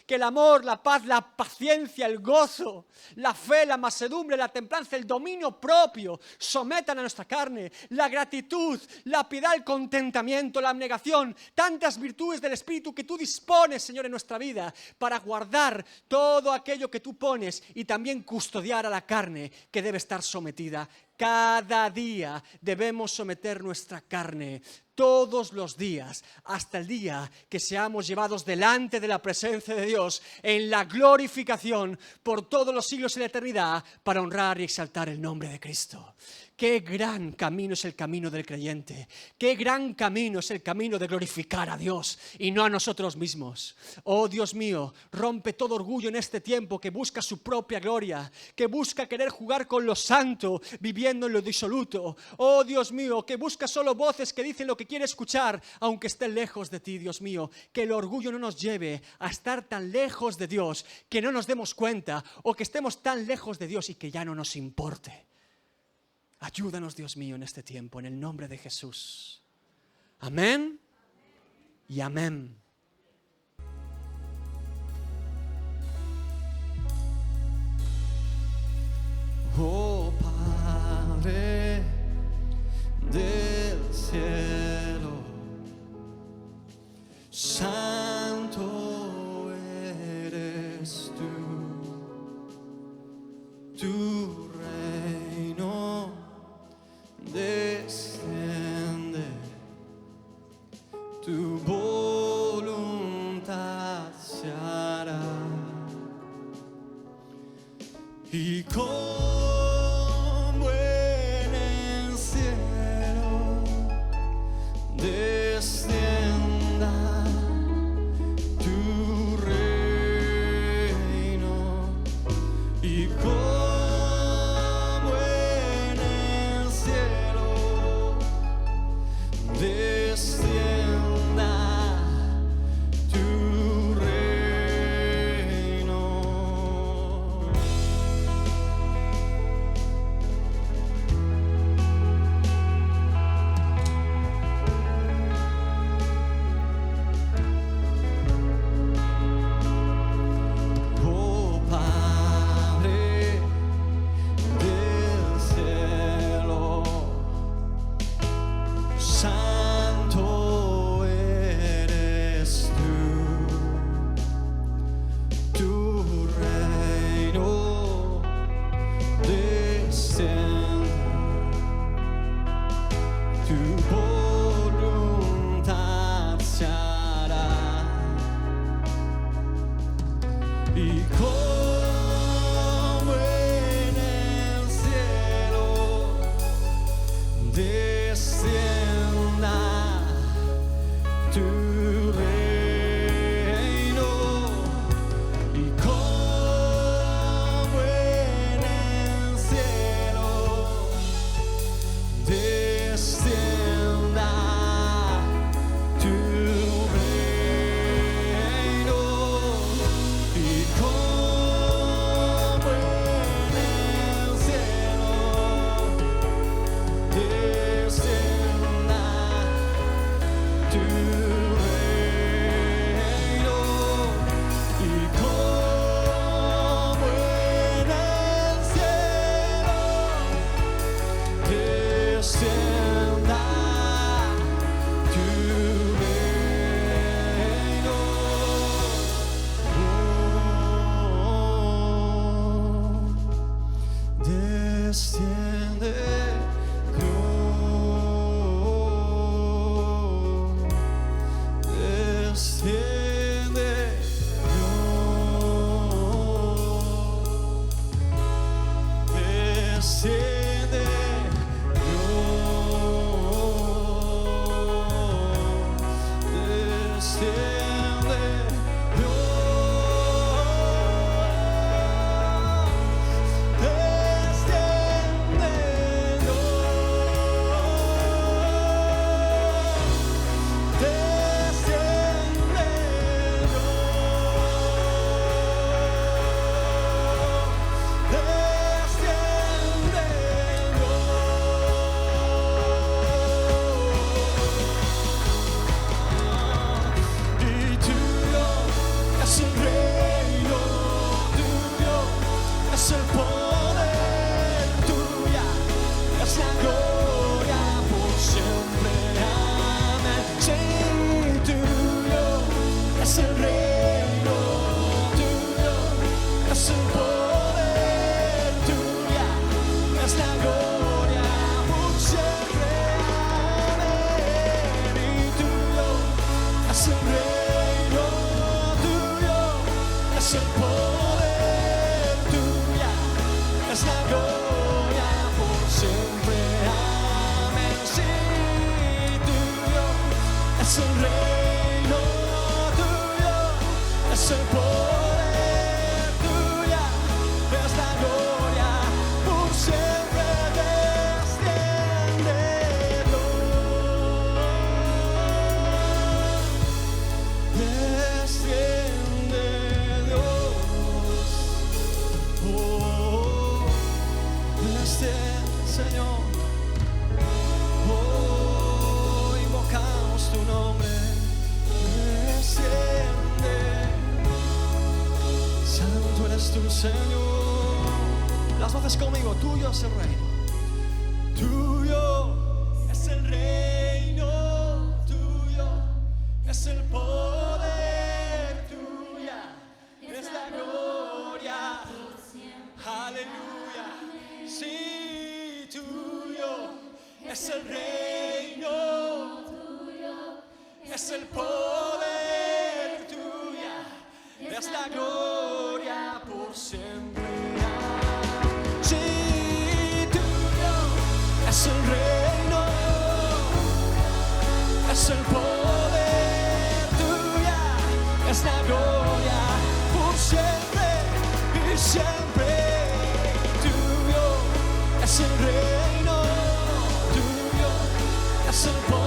Que el amor, la paz, la paciencia, el gozo, la fe, la mansedumbre, la templanza, el dominio propio sometan a nuestra carne, la gratitud, la piedad, el contentamiento, la abnegación, tantas virtudes del Espíritu que tú dispones, Señor, en nuestra vida para guardar todo aquello que tú pones y también custodiar a la carne que debe estar sometida. Cada día debemos someter nuestra carne, todos los días, hasta el día que seamos llevados delante de la presencia de Dios en la glorificación por todos los siglos y la eternidad para honrar y exaltar el nombre de Cristo. Qué gran camino es el camino del creyente. Qué gran camino es el camino de glorificar a Dios y no a nosotros mismos. Oh Dios mío, rompe todo orgullo en este tiempo que busca su propia gloria, que busca querer jugar con lo santo, viviendo en lo disoluto. Oh Dios mío, que busca solo voces que dicen lo que quiere escuchar, aunque estén lejos de ti, Dios mío. Que el orgullo no nos lleve a estar tan lejos de Dios que no nos demos cuenta, o que estemos tan lejos de Dios y que ya no nos importe. Ayúdanos, Dios mío, en este tiempo, en el nombre de Jesús. Amén. y amén. Oh Padre del cielo, santo eres tú, tu reino desciende, tu voluntad se hará. Y como en el cielo descienda tu reino, y como en el cielo descienda tu reino. Oh Padre del cielo, santo eres tú, tu reino desciende, tu voluntad se hará. Y como en el cielo descienda tu reino, y como en el cielo descienda tu reino, y como en el cielo descienda tu reino, y como en el cielo descienda tu reino. Desciende Dios, desciende Dios, desciende Dios, desciende y tuyo es el reino, tuyo es el poder, tuya es la gloria por siempre. Amén. Sí, tuyo es el reino, tuyo es el poder, tuya es la gloria por siempre. Amén. Y tuyo es el reino, tuyo es el poder, tuya es la gloria por siempre. Amén. Sí, tuyo es el reino, tuyo es el poder, tuya es la gloria por siempre. Desciende Dios, oh, desciende Señor, oh, invocamos tu nombre. Señor. Las voces conmigo, tuyo es el reino. Tuyo es el reino, tuyo es el poder, tuya es la gloria. Aleluya. Sí, tuyo es el reino, es el poder, tuya es la gloria por siempre. Sí, tuyo es el reino, es el poder, tuya es la gloria por siempre y siempre. Tuyo es el reino, tuyo es el poder.